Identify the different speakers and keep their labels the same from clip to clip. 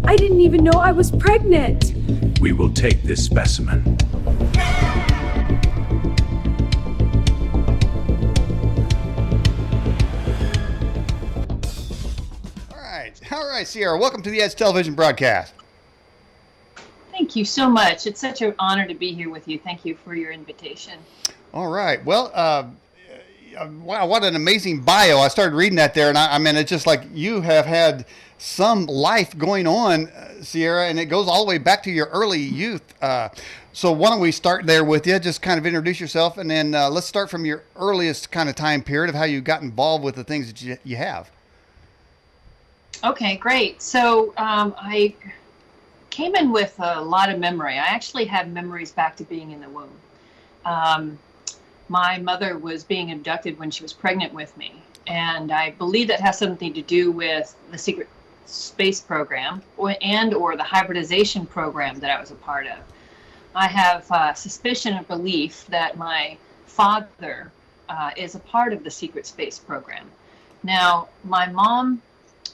Speaker 1: I didn't even know I was pregnant.
Speaker 2: We will take this specimen.
Speaker 3: All right, Sierra, welcome to the Edge Television broadcast.
Speaker 4: Thank you so much. It's such an honor to be here with you. Thank you for your invitation.
Speaker 3: All right. Well, wow, what an amazing bio. I started reading that there, and I mean, it's just like you have had some life going on, Sierra, and it goes all the way back to your early youth. So why don't we start there with you? Just kind of introduce yourself, and then let's start from your earliest kind of time period of how you got involved with the things that you have.
Speaker 4: Okay, great. So I came in with a lot of memory. I actually have memories back to being in the womb. My mother was being abducted when she was pregnant with me, and I believe that has something to do with the secret space program or the hybridization program that I was a part of. I have suspicion and belief that my father is a part of the secret space program. Now, my mom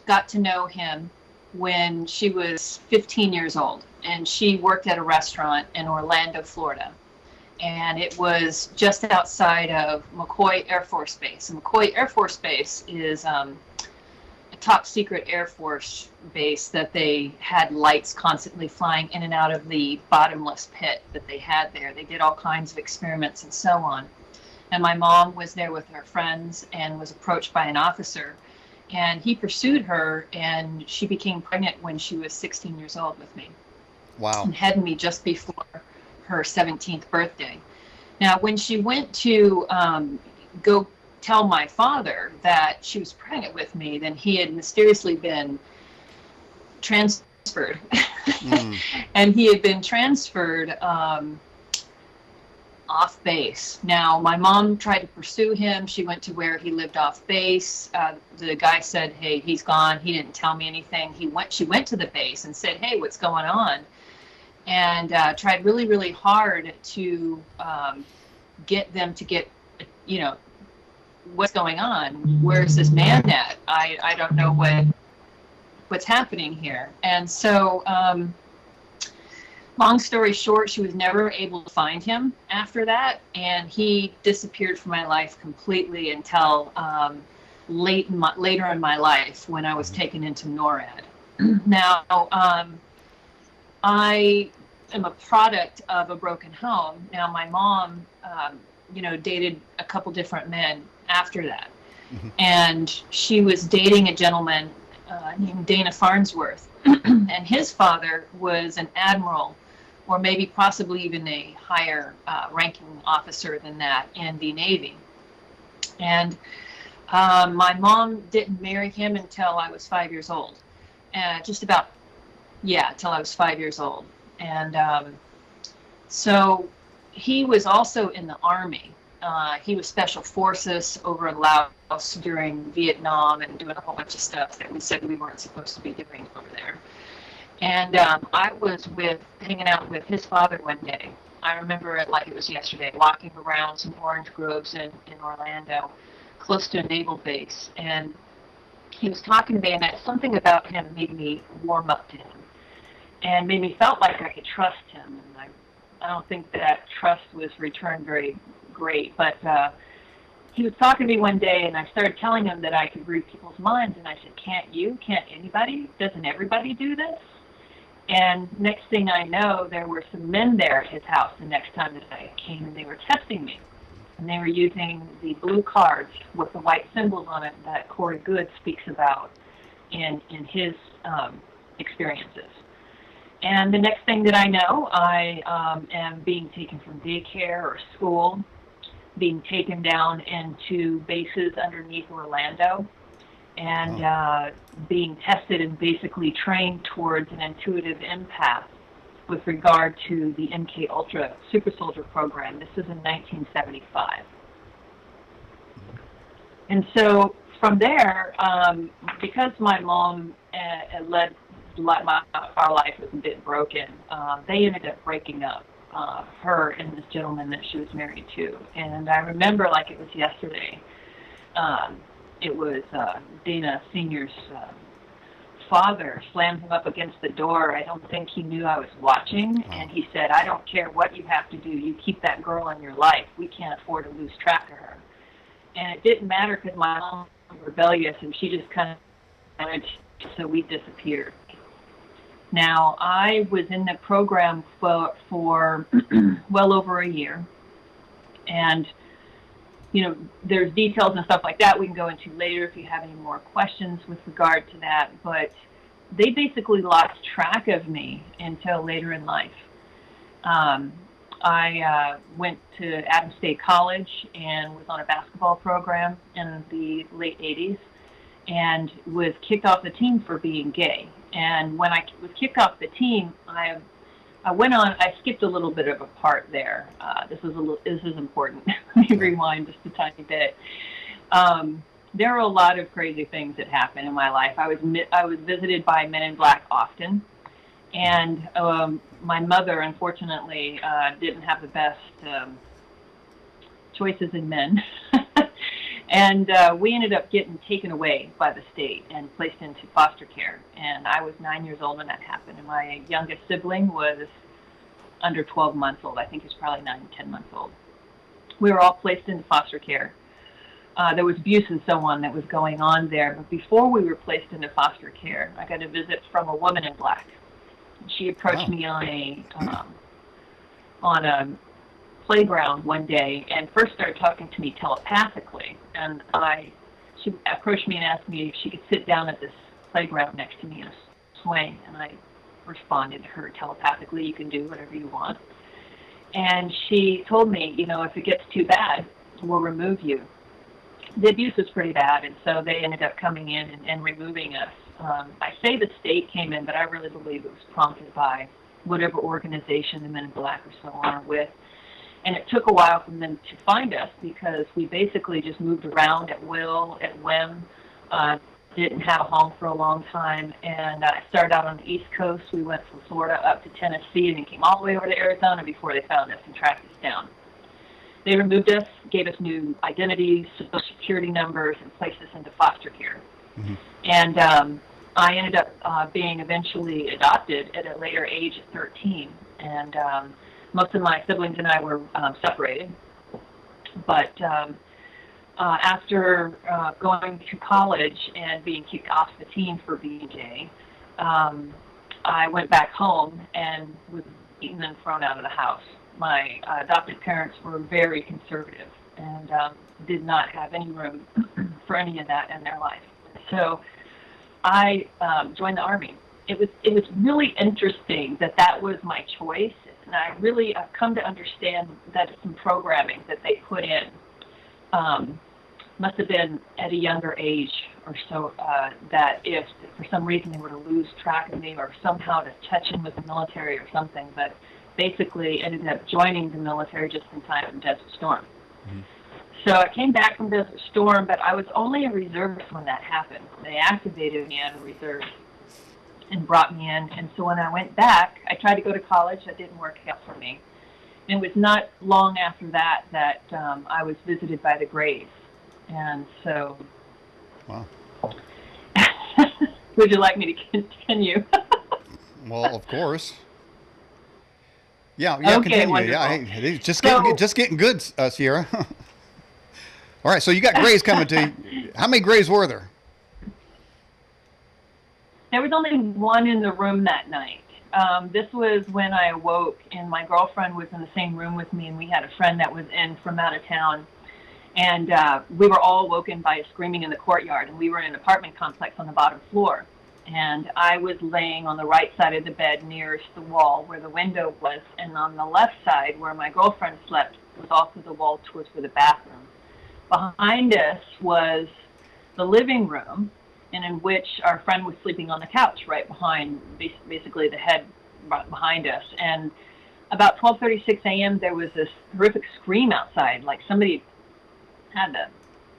Speaker 4: got to know him when she was 15 years old, and she worked at a restaurant in Orlando, Florida. And it was just outside of McCoy Air Force Base. And McCoy Air Force Base is a top secret Air Force base that they had lights constantly flying in and out of the bottomless pit that they had there. They did all kinds of experiments and so on. And my mom was there with her friends and was approached by an officer. And he pursued her, and she became pregnant when she was 16 years old with me.
Speaker 3: Wow.
Speaker 4: And had me just before her 17th birthday. Now, when she went to go tell my father that she was pregnant with me, then he had mysteriously been transferred. And he had been transferred off base. Now, my mom tried to pursue him. She went to where he lived off base. The guy said, hey, he's gone. He didn't tell me anything. She went to the base and said, hey, what's going on? And tried really, really hard to get them to get, what's going on? Where's this man at? I don't know what's happening here. And so, long story short, she was never able to find him after that, and he disappeared from my life completely until later in my life when I was taken into NORAD. Now, I am a product of a broken home. Now, my mom, dated a couple different men after that, and she was dating a gentleman named Dana Farnsworth, and his father was an admiral, or maybe possibly even a higher ranking officer than that in the Navy. And my mom didn't marry him until I was 5 years old. Till I was 5 years old. And so he was also in the Army. He was Special Forces over in Laos during Vietnam and doing a whole bunch of stuff that we said we weren't supposed to be doing over there. And I was hanging out with his father one day. I remember it like it was yesterday, walking around some orange groves in Orlando, close to a naval base. And he was talking to me, and something about him made me warm up to him and made me felt like I could trust him. And I don't think that trust was returned very great, but he was talking to me one day, and I started telling him that I could read people's minds, and I said, can't you? Can't anybody? Doesn't everybody do this? And next thing I know, there were some men there at his house the next time that I came, and they were testing me. And they were using the blue cards with the white symbols on it that Corey Good speaks about in his experiences. And the next thing that I know, I am being taken from daycare or school, being taken down into bases underneath Orlando, and being tested and basically trained towards an intuitive empath with regard to the MK Ultra Super Soldier program. This is in 1975. And so from there, because my mom led our life was a bit broken, they ended up breaking up, her and this gentleman that she was married to. And I remember like it was yesterday. It was Dana Sr.'s father slammed him up against the door. I don't think he knew I was watching, and he said, "I don't care what you have to do. You keep that girl in your life. We can't afford to lose track of her." And it didn't matter because my mom was rebellious, and she just kind of managed, so we disappeared. Now, I was in the program for well over a year, and there's details and stuff like that we can go into later if you have any more questions with regard to that, but they basically lost track of me until later in life. I went to Adams State College and was on a basketball program in the late 80s and was kicked off the team for being gay. And when I was kicked off the team, I skipped a little bit of a part there. This is important. Let me rewind just a tiny bit. There are a lot of crazy things that happened in my life. I was visited by men in black often, and my mother, unfortunately, didn't have the best choices in men. And we ended up getting taken away by the state and placed into foster care. And I was 9 years old when that happened. And my youngest sibling was under 12 months old. I think he was probably 9, 10 months old. We were all placed into foster care. There was abuse and so on that was going on there. But before we were placed into foster care, I got a visit from a woman in black. She approached me on a playground one day and first started talking to me telepathically, and she approached me and asked me if she could sit down at this playground next to me in a swing, and I responded to her telepathically, "You can do whatever you want." And she told me, if it gets too bad, we'll remove you. The abuse was pretty bad, and so they ended up coming in and removing us. I say the state came in, but I really believe it was prompted by whatever organization the Men in Black or so on are with. And it took a while for them to find us because we basically just moved around at will, at whim, didn't have a home for a long time. And I started out on the East Coast. We went from Florida up to Tennessee and then came all the way over to Arizona before they found us and tracked us down. They removed us, gave us new identities, social security numbers, and placed us into foster care. Mm-hmm. And I ended up being eventually adopted at a later age at 13. And most of my siblings and I were separated. But after going to college and being kicked off the team for being gay, I went back home and was eaten and thrown out of the house. My adopted parents were very conservative and did not have any room for any of that in their life. So I joined the Army. It was really interesting that was my choice. And I've come to understand that some programming that they put in must have been at a younger age or so, that if for some reason they were to lose track of me or somehow to touch in with the military or something, but basically ended up joining the military just in time from Desert Storm. Mm-hmm. So I came back from Desert Storm, but I was only a reservist when that happened. They activated me as a reserve and brought me in. And so when I went back, I tried to go to college. That didn't work out for me. And it was not long after that I was visited by the Greys. And so...
Speaker 3: Wow.
Speaker 4: Would you like me to continue?
Speaker 3: Well, of course. Yeah,
Speaker 4: okay,
Speaker 3: continue.
Speaker 4: wonderful.
Speaker 3: Yeah, just getting good, Sierra. All right, so you got Greys coming to you. How many Greys were there?
Speaker 4: There was only one in the room that night. This was when I awoke, and my girlfriend was in the same room with me, and we had a friend that was in from out of town. And we were all woken by a screaming in the courtyard, and we were in an apartment complex on the bottom floor. And I was laying on the right side of the bed nearest the wall where the window was, and on the left side where my girlfriend slept was also the wall towards where the bathroom. Behind us was the living room, and in which our friend was sleeping on the couch right behind, basically the head behind us. And about 12:36 a.m. there was this horrific scream outside, like somebody had the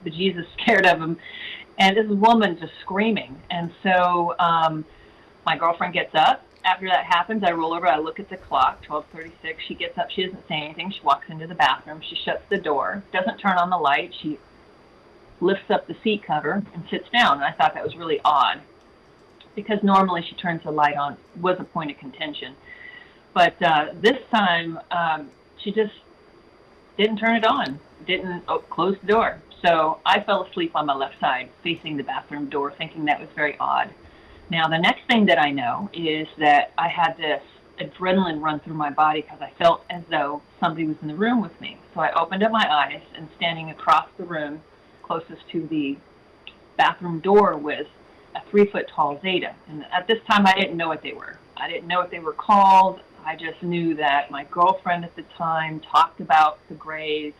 Speaker 4: bejesus scared of him, and this woman just screaming. And so my girlfriend gets up. After that happens, I roll over, I look at the clock, 12:36. She gets up, she doesn't say anything. She walks into the bathroom, she shuts the door, doesn't turn on the light. She lifts up the seat cover and sits down. And I thought that was really odd. because normally she turns the light on, was a point of contention. But this time, she just didn't turn it on, didn't close the door. So I fell asleep on my left side, facing the bathroom door, thinking that was very odd. Now, the next thing that I know is that I had this adrenaline run through my body because I felt as though somebody was in the room with me. So I opened up my eyes, and standing across the room, closest to the bathroom door, was a 3-foot tall Zeta. And at this time, I didn't know what they were. I didn't know what they were called. I just knew that my girlfriend at the time talked about the Greys.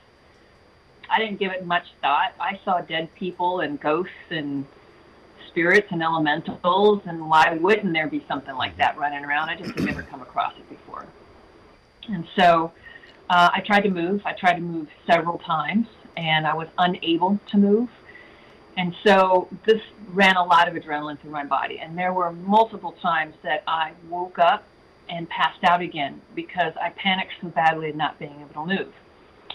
Speaker 4: I didn't give it much thought. I saw dead people and ghosts and spirits and elementals, and why wouldn't there be something like that running around? I just had never come across it before. And so I tried to move. I tried to move several times, and I was unable to move. And so this ran a lot of adrenaline through my body. And there were multiple times that I woke up and passed out again because I panicked so badly at not being able to move.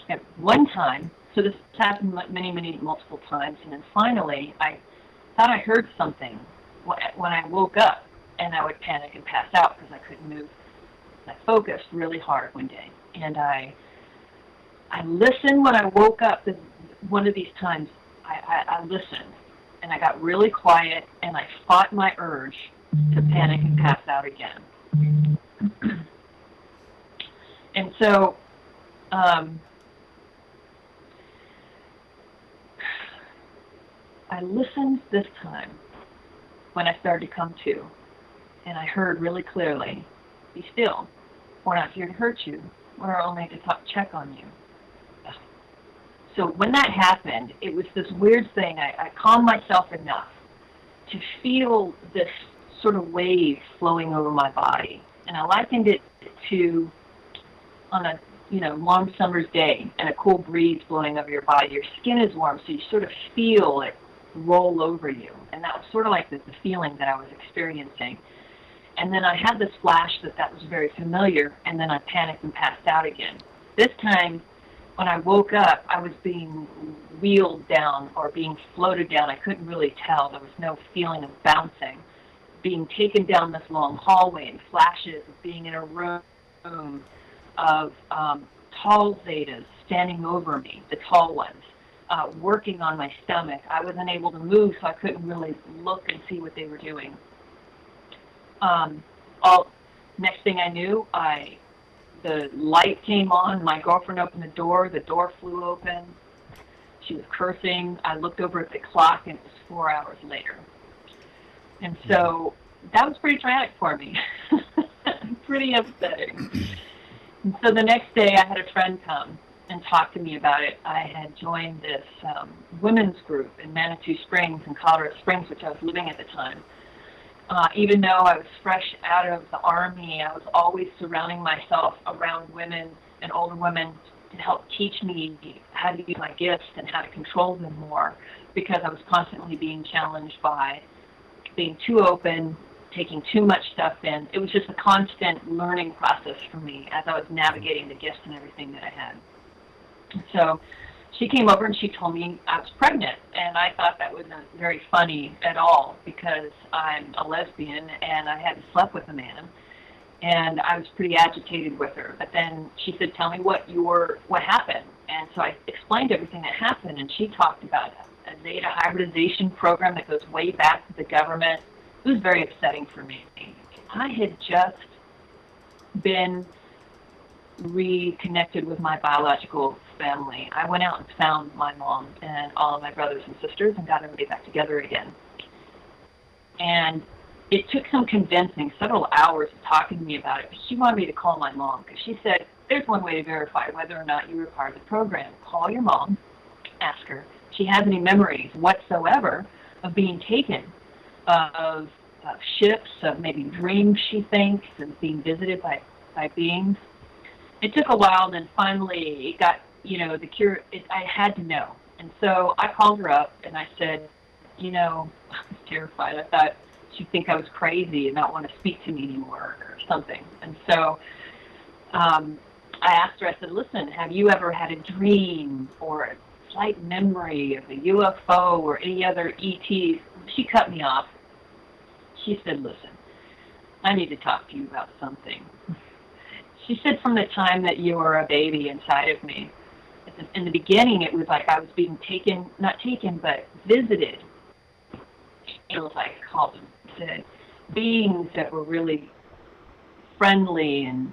Speaker 4: At one time, so this happened multiple times, and then finally I thought I heard something when I woke up, and I would panic and pass out because I couldn't move. I focused really hard one day, and I listened when I woke up. One of these times, I listened, and I got really quiet, and I fought my urge to panic and pass out again. And so I listened this time when I started to come to, and I heard really clearly, "Be still. We're not here to hurt you. We're only to check on you." So when that happened, it was this weird thing. I calmed myself enough to feel this sort of wave flowing over my body. And I likened it to on a warm summer's day and a cool breeze blowing over your body. Your skin is warm, so you sort of feel it roll over you. And that was sort of like the feeling that I was experiencing. And then I had this flash that was very familiar, and then I panicked and passed out again. This time, when I woke up, I was being wheeled down or being floated down. I couldn't really tell. There was no feeling of bouncing. Being taken down this long hallway, and flashes of being in a room of tall Zetas standing over me, the tall ones, working on my stomach. I wasn't able to move, so I couldn't really look and see what they were doing. Next thing I knew, the light came on. My girlfriend opened the door flew open. She was cursing. I looked over at the clock, and it was 4 hours later. And so that was pretty traumatic for me, pretty upsetting. And so the next day I had a friend come and talk to me about it. I had joined this women's group in Manitou Springs in Colorado Springs, which I was living at the time. Even though I was fresh out of the Army, I was always surrounding myself around women and older women to help teach me how to use my gifts and how to control them more, because I was constantly being challenged by being too open, taking too much stuff in. It was just a constant learning process for me as I was navigating the gifts and everything that I had. So she came over and she told me I was pregnant, and I thought that wasn't very funny at all because I'm a lesbian and I hadn't slept with a man, and I was pretty agitated with her. But then she said, "Tell me what happened." And so I explained everything that happened, and she talked about a Zeta hybridization program that goes way back to the government. It was very upsetting for me. I had just been reconnected with my biological family. I went out and found my mom and all of my brothers and sisters and got everybody back together again. And it took some convincing, several hours of talking to me about it, but she wanted me to call my mom because she said, "There's one way to verify whether or not you were part of the program. Call your mom, ask her if she has any memories whatsoever of being taken, of ships, of maybe dreams she thinks, of being visited by beings." It took a while, and then finally it got, the cure. I had to know. And so I called her up and I said, I was terrified. I thought she'd think I was crazy and not want to speak to me anymore or something. And so I asked her, I said, "Listen, have you ever had a dream or a slight memory of a UFO or any other ETs?" She cut me off. she said, listen, I need to talk to you about something. She said, from the time that you were a baby inside of me, in the beginning, it was like I was being taken, not taken, but visited. Angels, I called them. Said beings that were really friendly and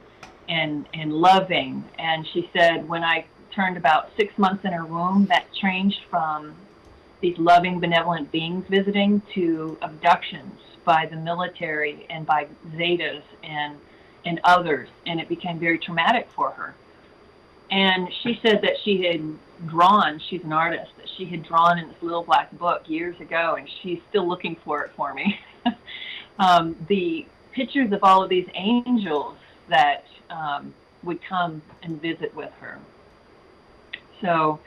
Speaker 4: loving. And she said, when I turned about 6 months in her womb, that changed from these loving, benevolent beings visiting to abductions by the military and by Zetas and others, and it became very traumatic for her. And she said that she had drawn, she's an artist, that she had drawn in this little black book years ago, and she's still looking for it for me. The pictures of all of these angels that would come and visit with her. So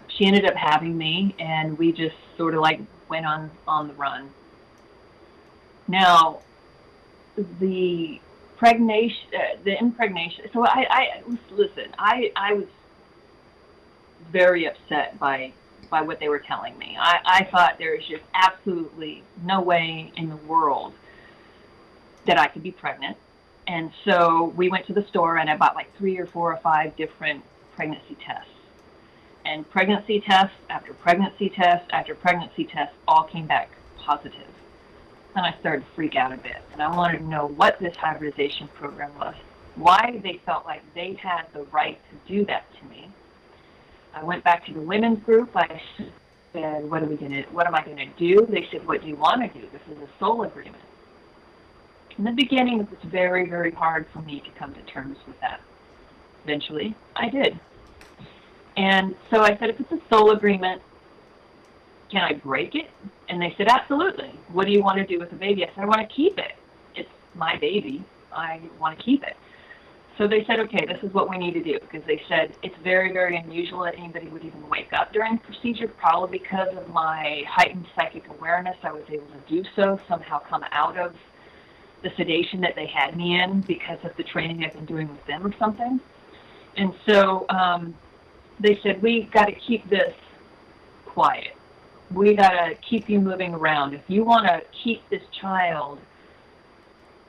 Speaker 4: she ended up having me, and we just sort of like went on the run. Now, the impregnation. So I was very upset by what they were telling me. I thought there was just absolutely no way in the world that I could be pregnant. And so we went to the store and I bought like 3 or 4 or 5 different pregnancy tests. And pregnancy test after pregnancy test after pregnancy test all came back positive. And I started to freak out a bit. And I wanted to know what this hybridization program was, why they felt like they had the right to do that to me. I went back to the women's group. I said, what am I going to do? They said, what do you want to do? This is a soul agreement. In the beginning, it was very, very hard for me to come to terms with that. Eventually, I did. And so I said, if it's a soul agreement, can I break it? And they said, absolutely. What do you want to do with the baby? I said, I want to keep it. It's my baby. I want to keep it. So they said, okay, this is what we need to do. Because they said it's very, very unusual that anybody would even wake up during the procedure, probably because of my heightened psychic awareness. I was able to do so, somehow come out of the sedation that they had me in because of the training I've been doing with them or something. And so they said, we got to keep this quiet. We got to keep you moving around. If you want to keep this child,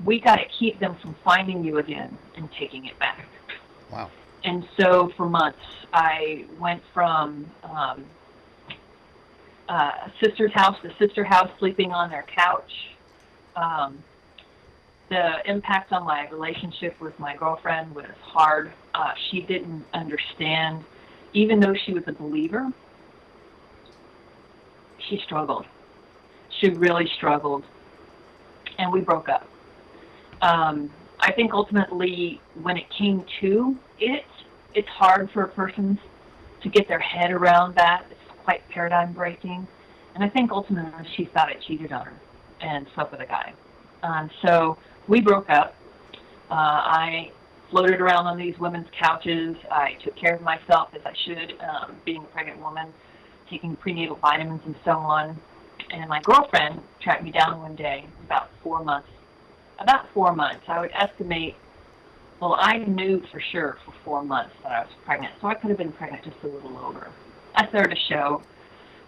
Speaker 4: we got to keep them from finding you again and taking it back.
Speaker 3: Wow.
Speaker 4: And so for months, I went from sister's house to sister house, sleeping on their couch. The impact on my relationship with my girlfriend was hard. She didn't understand, even though she was a believer. She struggled. She really struggled. And we broke up. I think ultimately when it came to it, it's hard for a person to get their head around that. It's quite paradigm breaking. And I think ultimately she thought I cheated on her and slept with a guy. So we broke up. I floated around on these women's couches. I took care of myself as I should, being a pregnant woman, taking prenatal vitamins and so on. And my girlfriend tracked me down one day, about 4 months. About 4 months, I would estimate, well, I knew for sure for 4 months that I was pregnant, so I could have been pregnant just a little over. I started to show.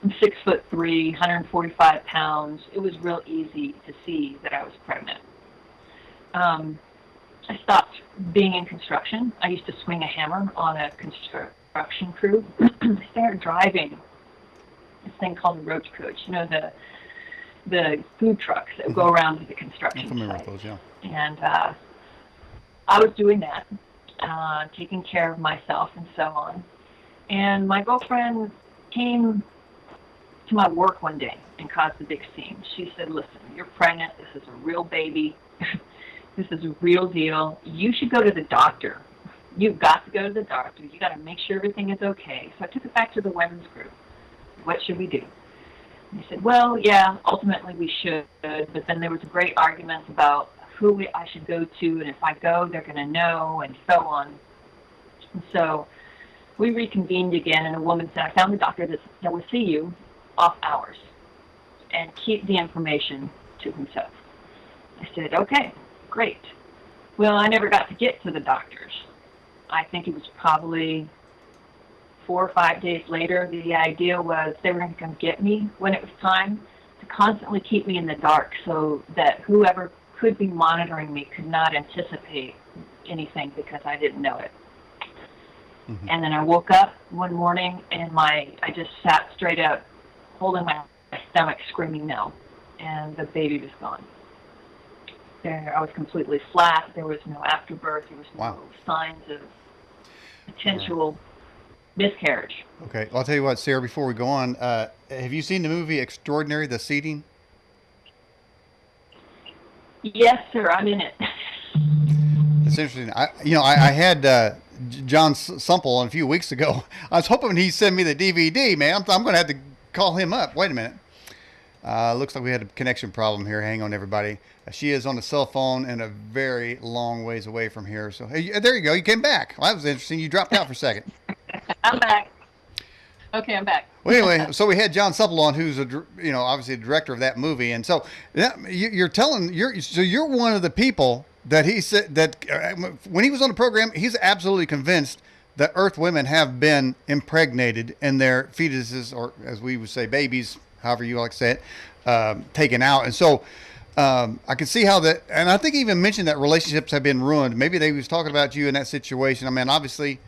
Speaker 4: I'm 6'3", 145 pounds. It was real easy to see that I was pregnant. I stopped being in construction. I used to swing a hammer on a construction crew. I started driving this thing called the roach coach, you know, the food trucks that go around to the construction site. I'm familiar with those, yeah. And I was doing that, taking care of myself and so on. And my girlfriend came to my work one day and caused a big scene. She said, listen, you're pregnant. This is a real baby. This is a real deal. You should go to the doctor. You've got to go to the doctor. You got to make sure everything is okay. So I took it back to the women's group. What should we do? And they said, well, yeah, ultimately we should. But then there was a great argument about who I should go to, and if I go, they're going to know, and so on. And so we reconvened again, and a woman said, I found the doctor that will see you off hours and keep the information to himself. I said, okay, great. Well, I never got to get to the doctors. I think it was probably 4 or 5 days later. The idea was they were going to come get me when it was time to constantly keep me in the dark so that whoever could be monitoring me could not anticipate anything because I didn't know it. Mm-hmm. And then I woke up one morning and I just sat straight up, holding my stomach, screaming no, and the baby was gone. I was completely flat. There was no afterbirth. There was no signs of potential miscarriage.
Speaker 3: Okay. Well, I'll tell you what, Sarah, before we go on, have you seen the movie Extraordinary, The Seeding?
Speaker 4: Yes, sir. I'm in it.
Speaker 3: It's interesting. I had John Sumple a few weeks ago. I was hoping he'd send me the DVD, man. I'm going to have to call him up. Wait a minute. Looks like we had a connection problem here. Hang on, everybody. She is on a cell phone and a very long ways away from here. So, hey, there you go. You came back. Well, that was interesting. You dropped out for a second.
Speaker 4: I'm back. Okay, I'm back.
Speaker 3: Well, anyway, so we had John Supple on, who's obviously the director of that movie, and so you're one of the people that he said that when he was on the program, he's absolutely convinced that Earth women have been impregnated and their fetuses, or as we would say, babies, however you like to say it, taken out, and so. I can see how that, and I think he even mentioned that relationships have been ruined. Maybe they was talking about you in that situation. I mean, obviously,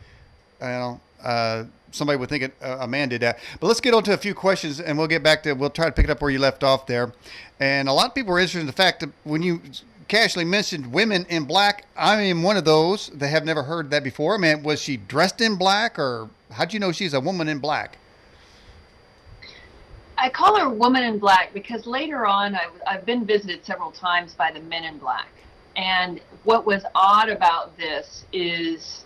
Speaker 3: somebody would think a man did that. But let's get on to a few questions, and we'll try to pick it up where you left off there. And a lot of people were interested in the fact that when you casually mentioned women in black, I am one of those that have never heard that before. I mean, was she dressed in black, or how'd you know she's a woman in black?
Speaker 4: I call her Woman in Black because later on I've been visited several times by the Men in Black. And what was odd about this is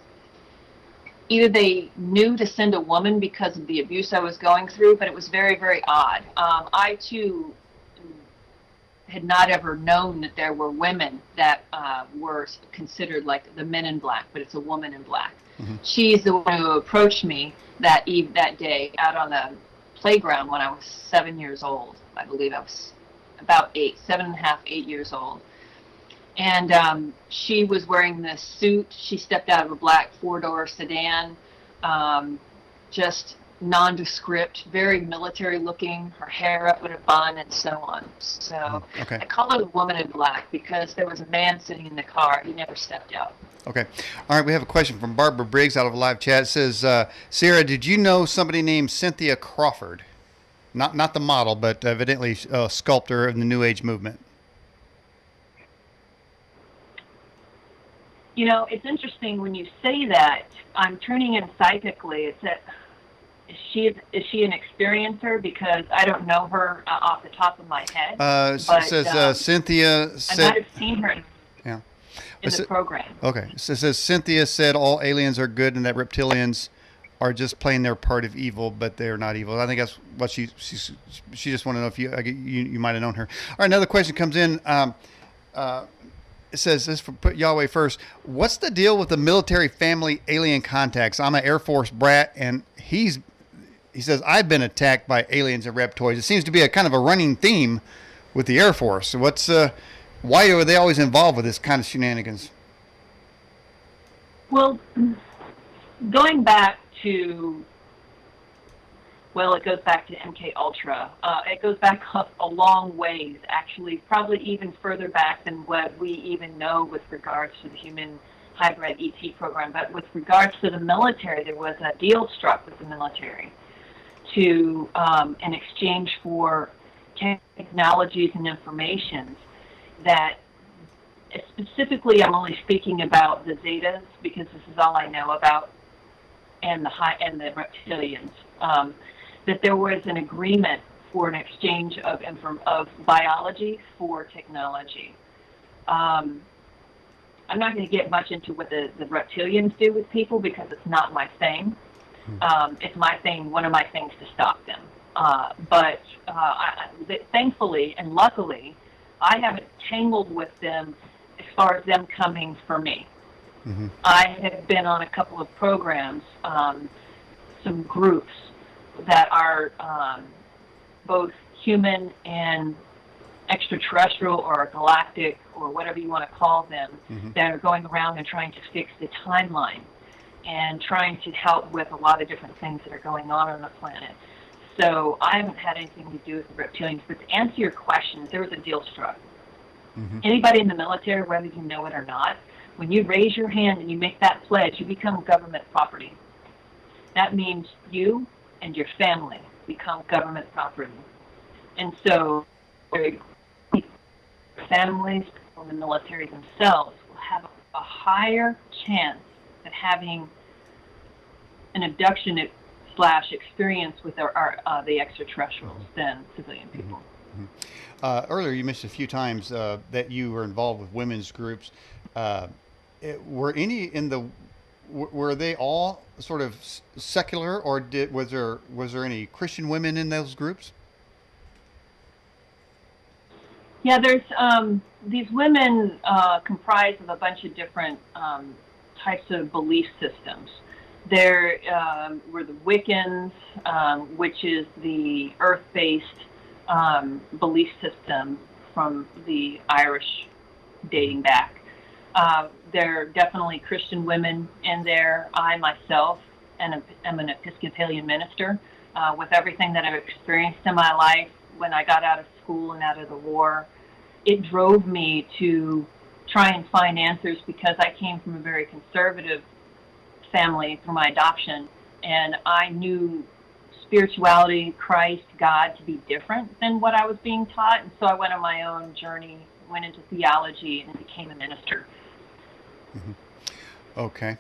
Speaker 4: either they knew to send a woman because of the abuse I was going through, but it was very, very odd. I, too, had not ever known that there were women that were considered like the Men in Black, but it's a Woman in Black. Mm-hmm. She's the one who approached me that day out on the playground when I was 7 years old. I believe I was about 8 years old. And she was wearing this suit. She stepped out of a black 4-door sedan, just nondescript, very military looking, her hair up in a bun and so on. So okay. I call her the Woman in Black because there was a man sitting in the car. He never stepped out.
Speaker 3: Okay. All right. We have a question from Barbara Briggs out of a live chat. It says, Sarah, did you know somebody named Cynthia Crawford? Not the model, but evidently a sculptor in the New Age movement.
Speaker 4: You know, it's interesting when you say that. I'm turning in psychically. It's that is she an experiencer? Because I don't know her off the top of my head.
Speaker 3: It says Cynthia said.
Speaker 4: I might have seen her. Yeah. In the program.
Speaker 3: Okay. So it says Cynthia said all aliens are good and that reptilians are just playing their part of evil, but they're not evil. I think that's what she just wanted to know if you might have known her. All right. Another question comes in. It says this for put Yahweh first. What's the deal with the military family alien contacts? I'm an Air Force brat, and he says I've been attacked by aliens and reptoids. It seems to be a kind of a running theme with the Air Force. Why are they always involved with this kind of shenanigans?
Speaker 4: Well, going back to, it goes back to MK Ultra. It goes back a long ways, actually, probably even further back than what we even know with regards to the human hybrid ET program. But with regards to the military, there was a deal struck with the military to in exchange for technologies and information that specifically I'm only speaking about the Zetas because this is all I know about, and the reptilians. That there was an agreement for an exchange of biology for technology. I'm not going to get much into what the reptilians do with people because it's not my thing. It's my thing, one of my things to stop them. But thankfully and luckily, I haven't tangled with them as far as them coming for me. Mm-hmm. I have been on a couple of programs, some groups that are both human and extraterrestrial or galactic or whatever you want to call them, mm-hmm. that are going around and trying to fix the timeline and trying to help with a lot of different things that are going on the planet. so I haven't had anything to do with the reptilians. But to answer your question, there was a deal struck. Anybody in the military, whether you know it or not, when you raise your hand and you make that pledge, you become government property. That means you and your family become government property. And so families or the military themselves will have a higher chance of having an abduction / experience with the extraterrestrials than civilian people.
Speaker 3: Earlier, you mentioned a few times that you were involved with women's groups. Were any in the? Were they all sort of secular, or was there any Christian women in those groups?
Speaker 4: Yeah, there's these women comprised of a bunch of different types of belief systems. There were the Wiccans, which is the earth-based belief system from the Irish dating back. There are definitely Christian women in there. I myself am an Episcopalian minister. With everything that I've experienced in my life, when I got out of school and out of the war, it drove me to try and find answers, because I came from a very conservative family through my adoption, and I knew spirituality, Christ, God to be different than what I was being taught. And so I went on my own journey, went into theology, and became a minister.
Speaker 3: Okay.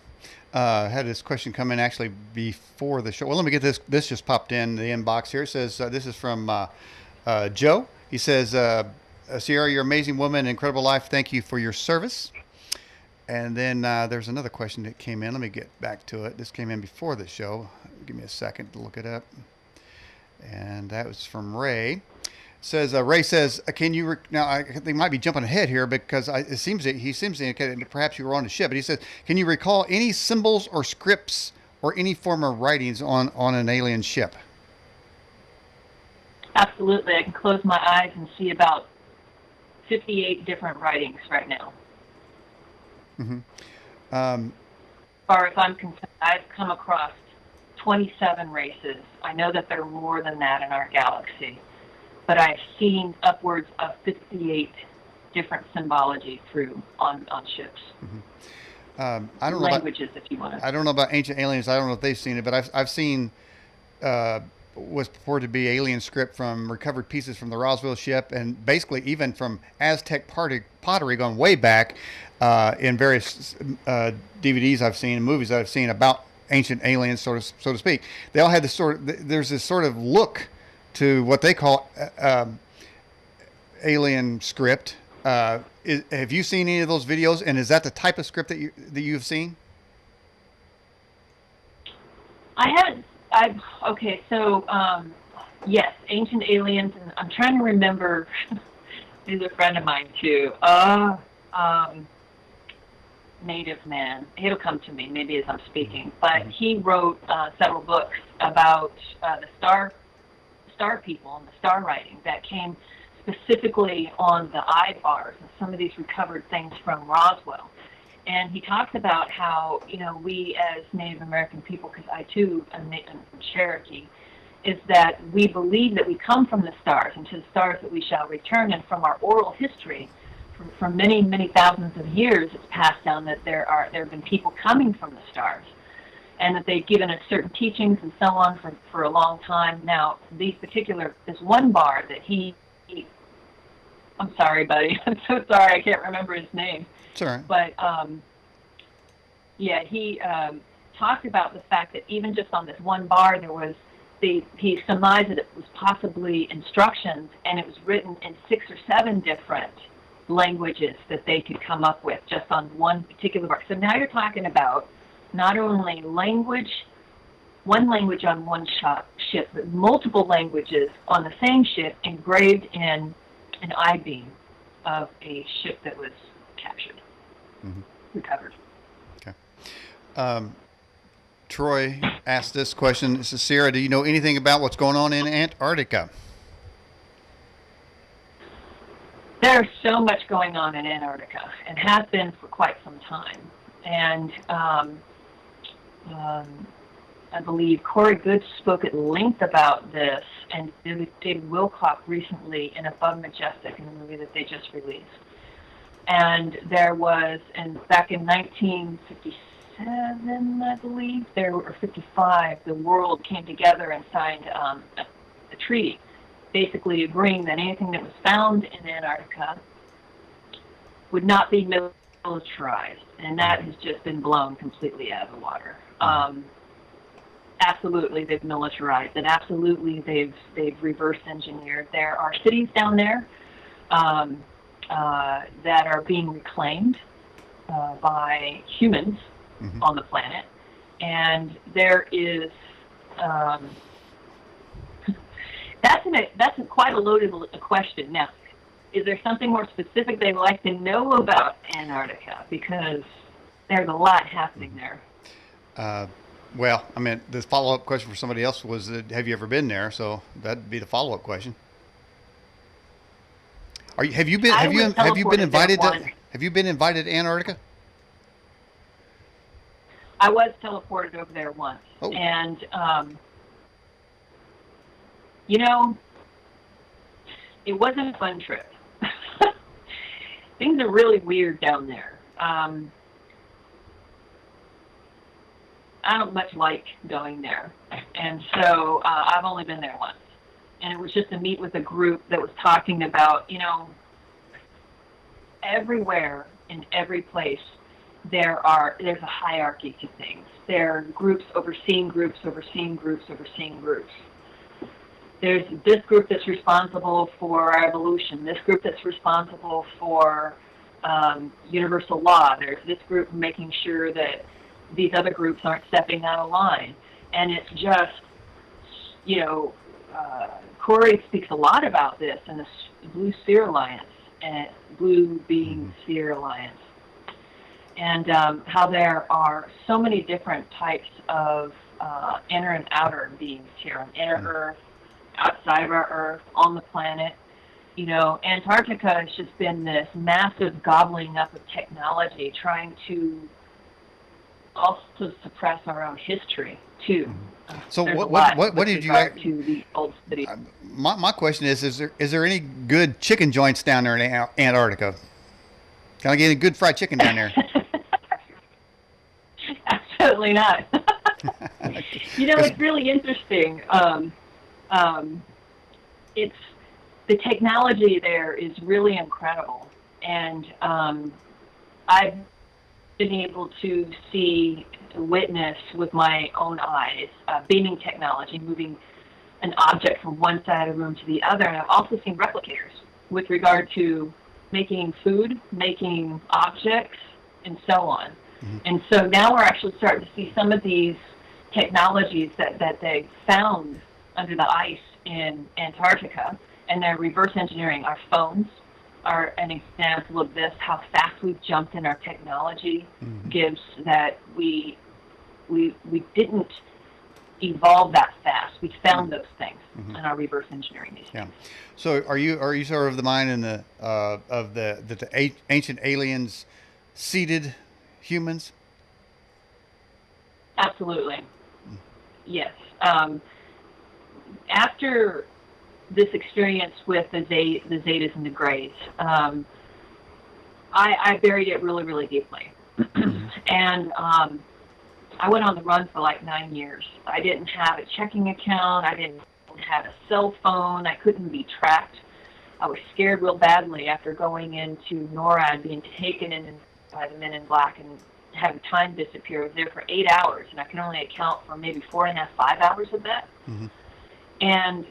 Speaker 3: I had this question come in actually before the show. Well, let me get this. This just popped in the inbox here. It says, this is from Joe. He says, Sierra, you're an amazing woman, incredible life. Thank you for your service. And then there's another question that came in. Let me get back to it. This came in before the show. Give me a second to look it up. And that was from Ray. It says, Ray says, can you, now they might be jumping ahead here, because it seems that he seems to indicate that perhaps you were on the ship, but he says, can you recall any symbols or scripts or any form of writings on an alien ship?
Speaker 4: Absolutely. I can close my eyes and see about 58 different writings right now. As far as I'm concerned, I've come across 27 races. I know that there are more than that in our galaxy, but I've seen upwards of 58 different symbology on ships.
Speaker 3: I don't
Speaker 4: languages, if you want to.
Speaker 3: I don't know about ancient aliens. I don't know if they've seen it, but I've seen was purported to be alien script from recovered pieces from the Roswell ship, and basically even from Aztec pottery going way back in various DVDs I've seen and movies that I've seen about ancient aliens, so to speak. They all had this there's this sort of look to what they call alien script. Have you seen any of those videos, and is that the type of script that you've seen?
Speaker 4: Okay, so yes, ancient aliens, and I'm trying to remember. He's a friend of mine too. Native man. It'll come to me maybe as I'm speaking. But he wrote several books about the star people and the star writing that came specifically on the eye bars and some of these recovered things from Roswell. And he talks about how, we as Native American people, because I too am Cherokee, is that we believe that we come from the stars, and to the stars that we shall return. And from our oral history, from many, many thousands of years, it's passed down that there have been people coming from the stars, and that they've given us certain teachings and so on for a long time. Now, this one bar that I'm sorry, buddy. I'm so sorry. I can't remember his name.
Speaker 3: It's all right.
Speaker 4: But, he talked about the fact that even just on this one bar, he surmised that it was possibly instructions, and it was written in 6 or 7 different languages that they could come up with just on one particular bar. So now you're talking about not only one language on one ship, but multiple languages on the same ship engraved in an I-beam of a ship that was captured, recovered.
Speaker 3: Okay. Troy asked this question. This is Sierra. Do you know anything about what's going on in Antarctica?
Speaker 4: There's so much going on in Antarctica, and has been for quite some time. And I believe Corey Good spoke at length about this, and David Wilcock recently in Above Majestic, in the movie that they just released. And there was, and back in 1957, I believe, or 55, the world came together and signed a treaty, basically agreeing that anything that was found in Antarctica would not be militarized, and that has just been blown completely out of the water. Absolutely, they've militarized it. Absolutely, they've reverse engineered. There are cities down there that are being reclaimed by humans on the planet, and there is that's quite a loaded question. Now, is there something more specific they'd like to know about Antarctica? Because there's a lot happening there.
Speaker 3: Well, I mean, the follow-up question for somebody else was, have you ever been there? So that'd be the follow-up question. Have you been invited to Antarctica?
Speaker 4: I was teleported over there once, and it wasn't a fun trip. Things are really weird down there. I don't much like going there, and so I've only been there once, and it was just to meet with a group that was talking about, everywhere in every place there's a hierarchy to things. There are groups overseeing groups, overseeing groups, overseeing groups. There's this group that's responsible for evolution, this group that's responsible for universal law. There's this group making sure that these other groups aren't stepping out of line. And it's just, Corey speaks a lot about this in the Blue Sphere Alliance, and Blue Being Sphere Alliance, and how there are so many different types of inner and outer beings here, on inner Earth, outside of our Earth, on the planet. Antarctica has just been this massive gobbling up of technology, trying to also suppress our own history too.
Speaker 3: So what did you
Speaker 4: to the old city?
Speaker 3: My question is there any good chicken joints down there in Antarctica? Can I get any good fried chicken down there?
Speaker 4: Absolutely not. It's really interesting. It's the technology there is really incredible, and I've been able to witness with my own eyes beaming technology, moving an object from one side of the room to the other. And I've also seen replicators with regard to making food, making objects, and so on. And so now we're actually starting to see some of these technologies that they found under the ice in Antarctica, and they're reverse engineering. Our phones are an example of this, how fast we've jumped in our technology gives that we didn't evolve that fast. We found those things and are reverse engineering these things.
Speaker 3: So are you sort of the mind in the that the ancient aliens seeded humans?
Speaker 4: Absolutely. Yes. After this experience with the Zetas and the Greys, I buried it really, really deeply. And I went on the run for like 9 years. I didn't have a checking account. I didn't have a cell phone. I couldn't be tracked. I was scared real badly after going into NORAD, being taken in by the men in black and having time disappear. I was there for 8 hours, and I can only account for maybe 4.5, 5 hours of that. And,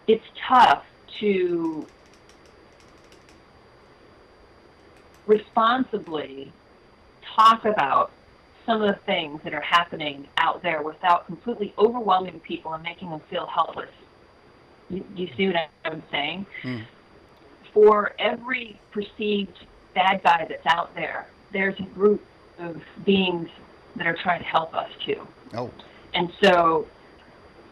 Speaker 4: it's tough to responsibly talk about some of the things that are happening out there without completely overwhelming people and making them feel helpless. You see what I'm saying? For every perceived bad guy that's out there, there's a group of beings that are trying to help us too. And so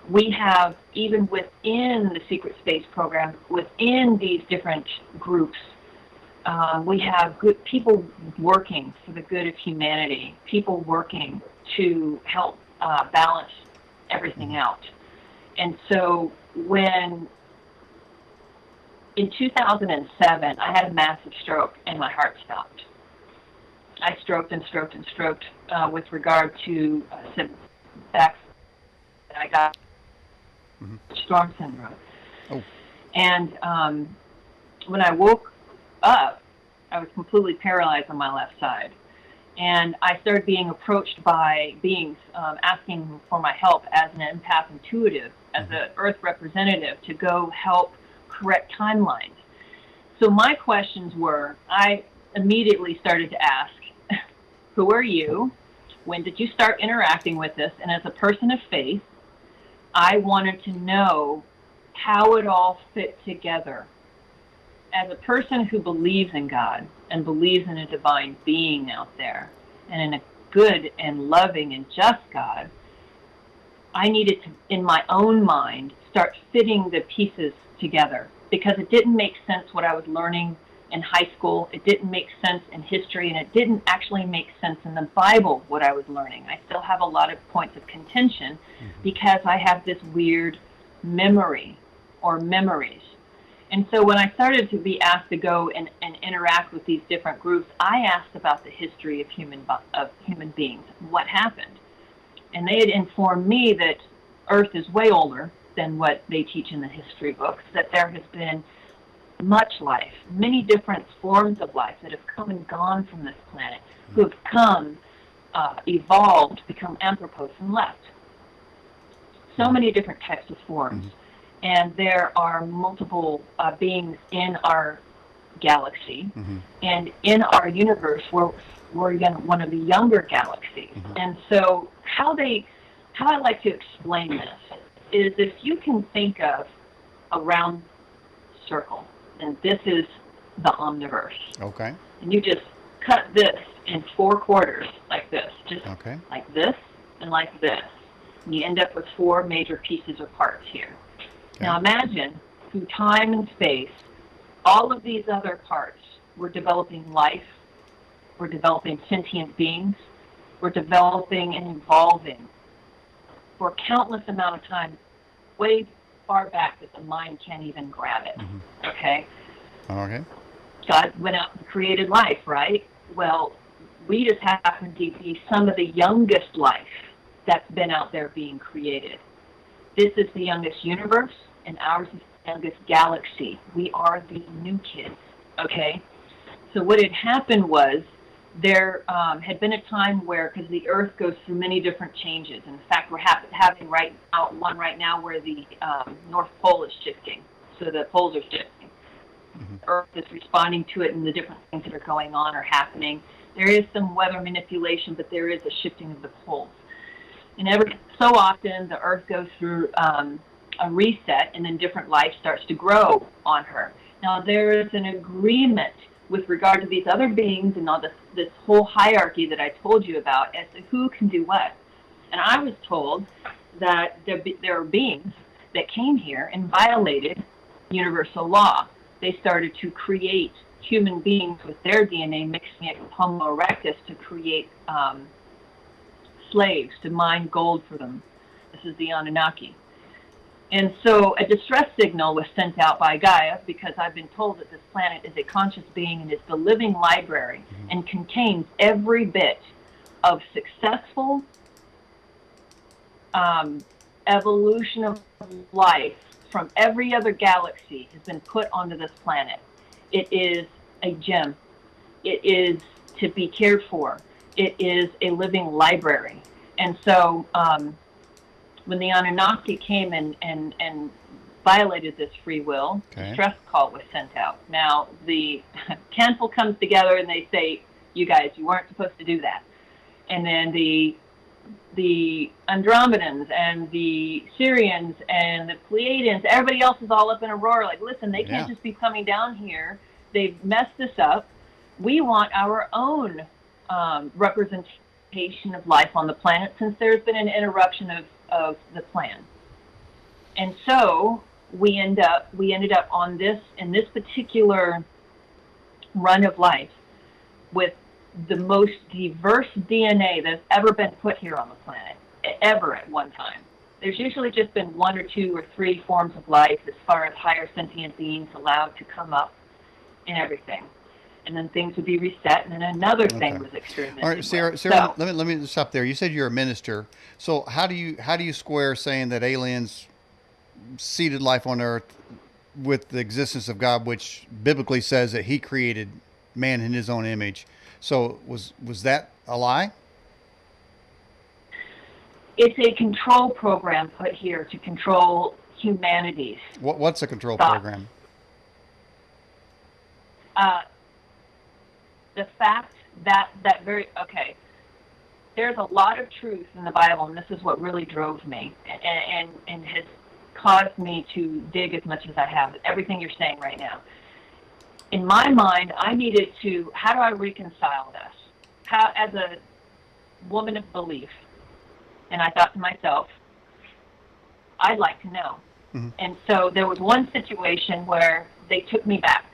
Speaker 4: we have, even within the secret space program, within these different groups, We have good people working for the good of humanity, people working to help balance everything out. And so when in 2007, I had a massive stroke and my heart stopped. I stroked and stroked and stroked with regard to some back that I got storm syndrome.
Speaker 3: Oh.
Speaker 4: And when I woke up, I was completely paralyzed on my left side. And I started being approached by beings asking for my help as an empath intuitive, as an Earth representative, to go help correct timelines. So my questions were, I immediately started to ask, who are you? When did you start interacting with us? And as a person of faith, I wanted to know how it all fit together. As a person who believes in God and believes in a divine being out there and in a good and loving and just God, I needed to, in my own mind, start fitting the pieces together, because it didn't make sense what I was learning in high school. It didn't make sense in history, and it didn't actually make sense in the Bible, what I was learning. I still have a lot of points of contention because I have this weird memory or memories. And so when I started to be asked to go and interact with these different groups, I asked about the history of human beings, what happened. And they had informed me that Earth is way older than what they teach in the history books, that there has been much life, many different forms of life that have come and gone from this planet, who have come, evolved, become anthropos, and left. So many different types of forms. And there are multiple beings in our galaxy, and in our universe, we're one of the younger galaxies. And so how I like to explain this is, if you can think of a round circle, and this is the omniverse. Okay. And you just cut this in 4 quarters like this, just like this and like this. And you end up with 4 major pieces or parts here. Okay. Now imagine, through time and space, all of these other parts were developing life, we're developing sentient beings, we're developing and evolving for a countless amount of time, way far back that the mind can't even grab it. Okay? God went out and created life, right? Well, we just happen to be some of the youngest life that's been out there being created. This is the youngest universe, and ours is the youngest galaxy. We are the new kids, okay? So what had happened was, there had been a time where, because the Earth goes through many different changes. In fact, we're having one right now where the North Pole is shifting. So the poles are shifting. Earth is responding to it, and the different things that are going on are happening. There is some weather manipulation, but there is a shifting of the poles. And every so often, the Earth goes through a reset, and then different life starts to grow on her. Now, there is an agreement with regard to these other beings and all this whole hierarchy that I told you about as to who can do what. And I was told that there are beings that came here and violated universal law. They started to create human beings with their DNA, mixing it with Homo erectus to create slaves, to mine gold for them. This is the Anunnaki. And so a distress signal was sent out by Gaia, because I've been told that this planet is a conscious being and is the living library and contains every bit of successful evolution of life from every other galaxy has been put onto this planet. It is a gem. It is to be cared for. It is a living library. And so when the Anunnaki came and violated this free will, a stress call was sent out. Now, the council comes together and they say, you guys, you weren't supposed to do that. And then the Andromedans and the Syrians and the Pleiadians, everybody else is all up in a roar, like, listen, they can't just be coming down here. They've messed this up. We want our own representation of life on the planet, since there's been an interruption of the plan. And so we ended up on this, in this particular run of life with the most diverse DNA that's ever been put here on the planet, ever at one time. There's usually just been 1 or 2 or 3 forms of life as far as higher sentient beings allowed to come up and everything. And then things would be reset, and then another thing was experimented.
Speaker 3: All right, Sarah,
Speaker 4: So,
Speaker 3: let me stop there. You said you're a minister. So how do you square saying that aliens seeded life on Earth with the existence of God, which biblically says that He created man in His own image? So was that a lie?
Speaker 4: it's a control program put here to control humanity's
Speaker 3: What's a control
Speaker 4: thoughts.
Speaker 3: program?
Speaker 4: The fact that there's a lot of truth in the Bible, and this is what really drove me and has caused me to dig as much as I have. Everything you're saying right now. In my mind, I needed to, how do I reconcile this? How, as a woman of belief, and I thought to myself, I'd like to know.
Speaker 3: Mm-hmm.
Speaker 4: And so there was one situation where they took me back.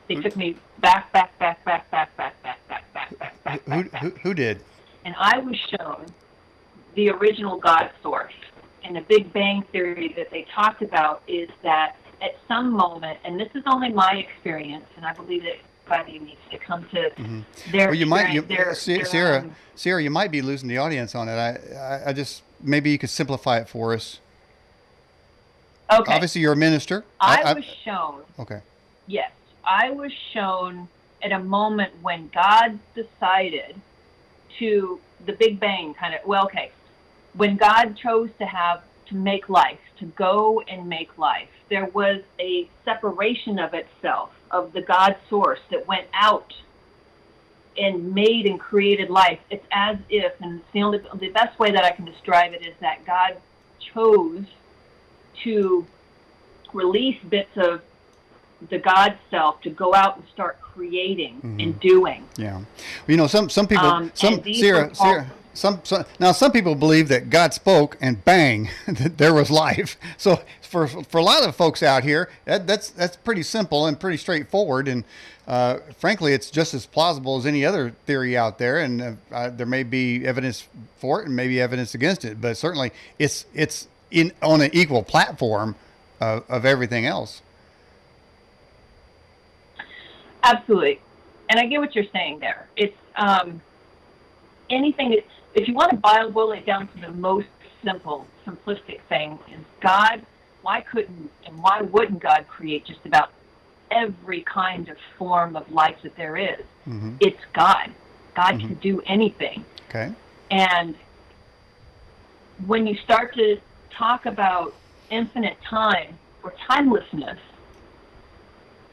Speaker 4: They took me back.
Speaker 3: Who did?
Speaker 4: And I was shown the original God source. And the Big Bang Theory that they talked about is that at some moment, and this is only my experience, and I believe that everybody needs to come to their
Speaker 3: Well, you might,
Speaker 4: experience,
Speaker 3: Sarah, you might be losing the audience on it. I just, maybe you could simplify it for us.
Speaker 4: Okay.
Speaker 3: Obviously, you're a minister.
Speaker 4: I was shown.
Speaker 3: Okay.
Speaker 4: Yes, I was shown at a moment when God decided to, the Big Bang kind of, when God chose to make life, to go and make life, there was a separation of itself, of the God source that went out and made and created life. It's as if, and the best way that I can describe it is that God chose to release bits of the God self to go out and start creating and doing.
Speaker 3: Yeah. Well, you know, some people, some people believe that God spoke and bang, there was life. So for a lot of folks out here, that's pretty simple and pretty straightforward. And frankly, it's just as plausible as any other theory out there. And there may be evidence for it and maybe evidence against it, but certainly it's on an equal platform of everything else.
Speaker 4: Absolutely. And I get what you're saying there. It's anything that, if you want to boil it down to the most simplistic thing, is God, why wouldn't God create just about every kind of form of life that there is? Mm-hmm. It's God. God can do anything.
Speaker 3: Okay.
Speaker 4: And when you start to talk about infinite time or timelessness,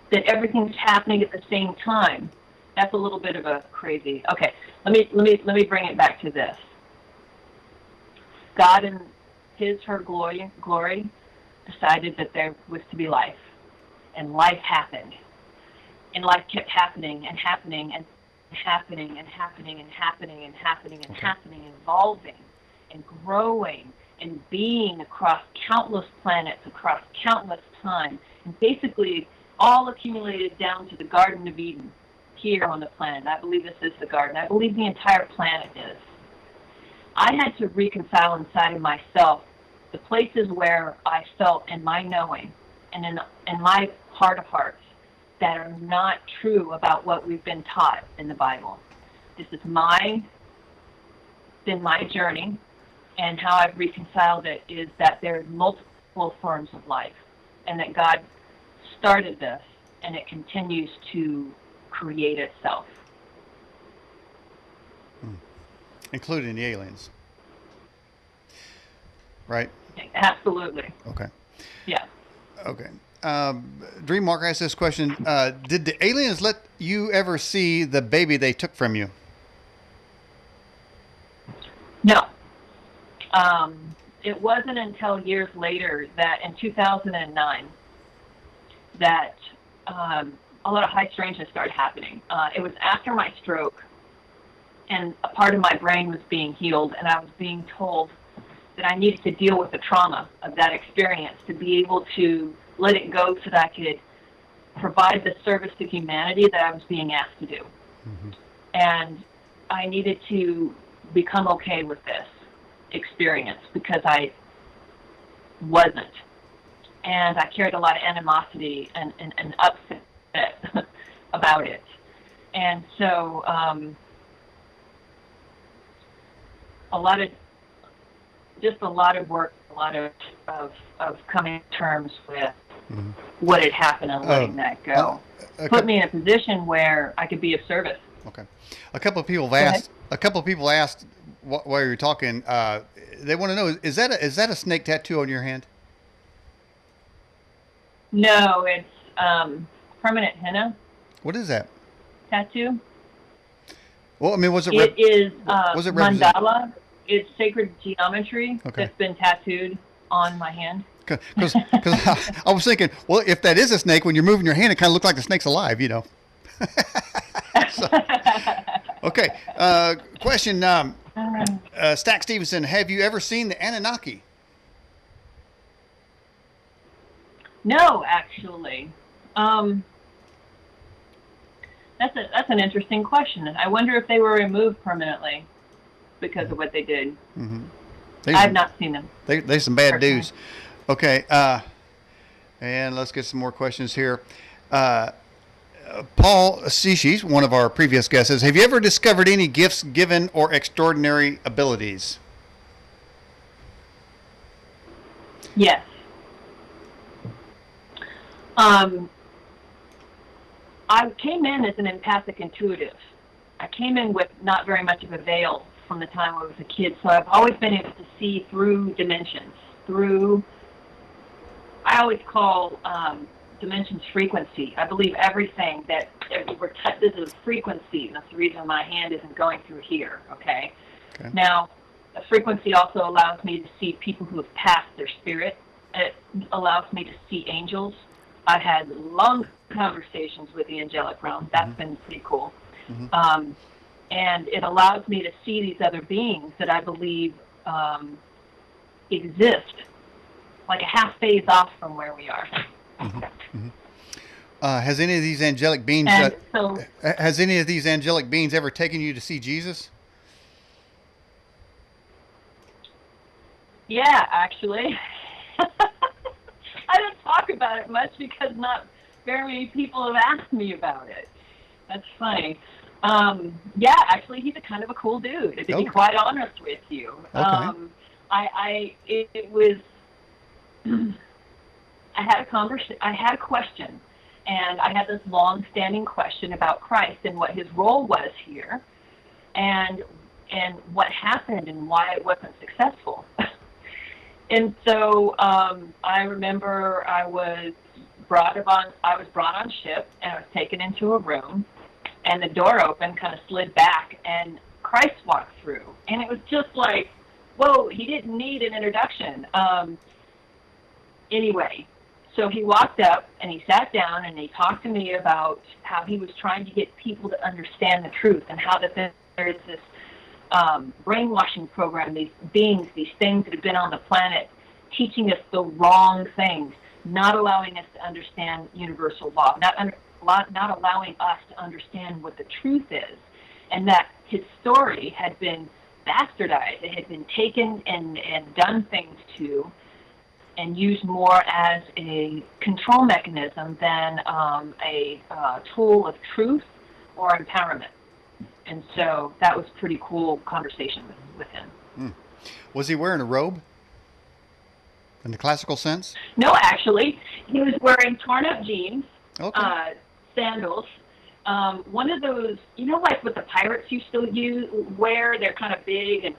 Speaker 4: that everything's happening at the same time, that's a little bit of a crazy. Okay, let me bring it back to this. God in her glory decided that there was to be life, and life happened, and life kept happening and happening and happening and happening and happening and happening and happening, evolving and growing and being across countless planets, across countless time, and basically all accumulated down to the Garden of Eden here on the planet. I believe this is the garden. I believe the entire planet is. I had to reconcile inside of myself the places where I felt in my knowing and in my heart of hearts that are not true about what we've been taught in the Bible. This has been my journey, and how I've reconciled it is that there are multiple forms of life, and that God started this, and it continues to create itself.
Speaker 3: Including the aliens. Right?
Speaker 4: Absolutely.
Speaker 3: Okay.
Speaker 4: Yeah.
Speaker 3: Okay. Dreamwalker asked this question. Did the aliens let you ever see the baby they took from you?
Speaker 4: No. It wasn't until years later that in 2009 that a lot of high strangeness started happening. It was after my stroke, and a part of my brain was being healed, and I was being told that I needed to deal with the trauma of that experience to be able to let it go so that I could provide the service to humanity that I was being asked to do.
Speaker 3: Mm-hmm.
Speaker 4: And I needed to become okay with this experience because I wasn't. And I carried a lot of animosity and upset about it. And so a lot of work, a lot of coming to terms with
Speaker 3: Mm-hmm.
Speaker 4: what had happened and letting that go. Put me in a position where I could be of service.
Speaker 3: Okay. A couple of people have asked while you're talking, they want to know, is that a snake tattoo on your hand?
Speaker 4: No, it's permanent henna.
Speaker 3: What is that?
Speaker 4: Tattoo.
Speaker 3: Well, I mean,
Speaker 4: It is mandala. It's sacred geometry that's been tattooed on my hand.
Speaker 3: Because I was thinking, well, if that is a snake, when you're moving your hand, it kind of looks like the snake's alive, you know. So, okay. Question. Stack Stevenson, have you ever seen the Anunnaki?
Speaker 4: No, actually. That's an interesting question. I wonder if they were removed permanently because of what they did.
Speaker 3: Mm-hmm.
Speaker 4: I've not seen them.
Speaker 3: They some bad dudes. Okay. And let's get some more questions here. Paul Sishis, one of our previous guests, says, have you ever discovered any gifts given or extraordinary abilities?
Speaker 4: Yes. I came in as an empathic intuitive. I came in with not very much of a veil from the time I was a kid, so I've always been able to see through dimensions, I always call dimensions frequency. I believe everything that this is frequency. That's the reason my hand isn't going through here, okay? Now, a frequency also allows me to see people who have passed their spirit. It allows me to see angels. I've had long conversations with the angelic realm. That's been pretty cool. Mm-hmm. And it allows me to see these other beings that I believe exist, like a half phase off from where we are.
Speaker 3: Mm-hmm. Mm-hmm. Has any of these angelic beings ever taken you to see Jesus?
Speaker 4: Yeah, actually. I don't talk about it much because not very many people have asked me about it. That's funny. Yeah, actually, he's a kind of a cool dude, to be quite honest with you.
Speaker 3: Okay.
Speaker 4: It was, I had a question, and I had this long-standing question about Christ and what his role was here, and what happened and why it wasn't successful. And so I remember I was brought on ship, and I was taken into a room, and the door opened, kind of slid back, and Christ walked through. And it was just like, whoa, he didn't need an introduction. Anyway, so he walked up, and he sat down, and he talked to me about how he was trying to get people to understand the truth, and how that there is this brainwashing program, these beings, these things that have been on the planet, teaching us the wrong things, not allowing us to understand universal law, not allowing us to understand what the truth is, and that his story had been bastardized. It had been taken and done things to, and used more as a control mechanism than a tool of truth or empowerment. And so that was a pretty cool conversation with him.
Speaker 3: Mm. Was he wearing a robe in the classical sense?
Speaker 4: No, actually. He was wearing torn-up jeans,
Speaker 3: okay.
Speaker 4: Sandals, one of those, like what the pirates used to wear. They're kind of big and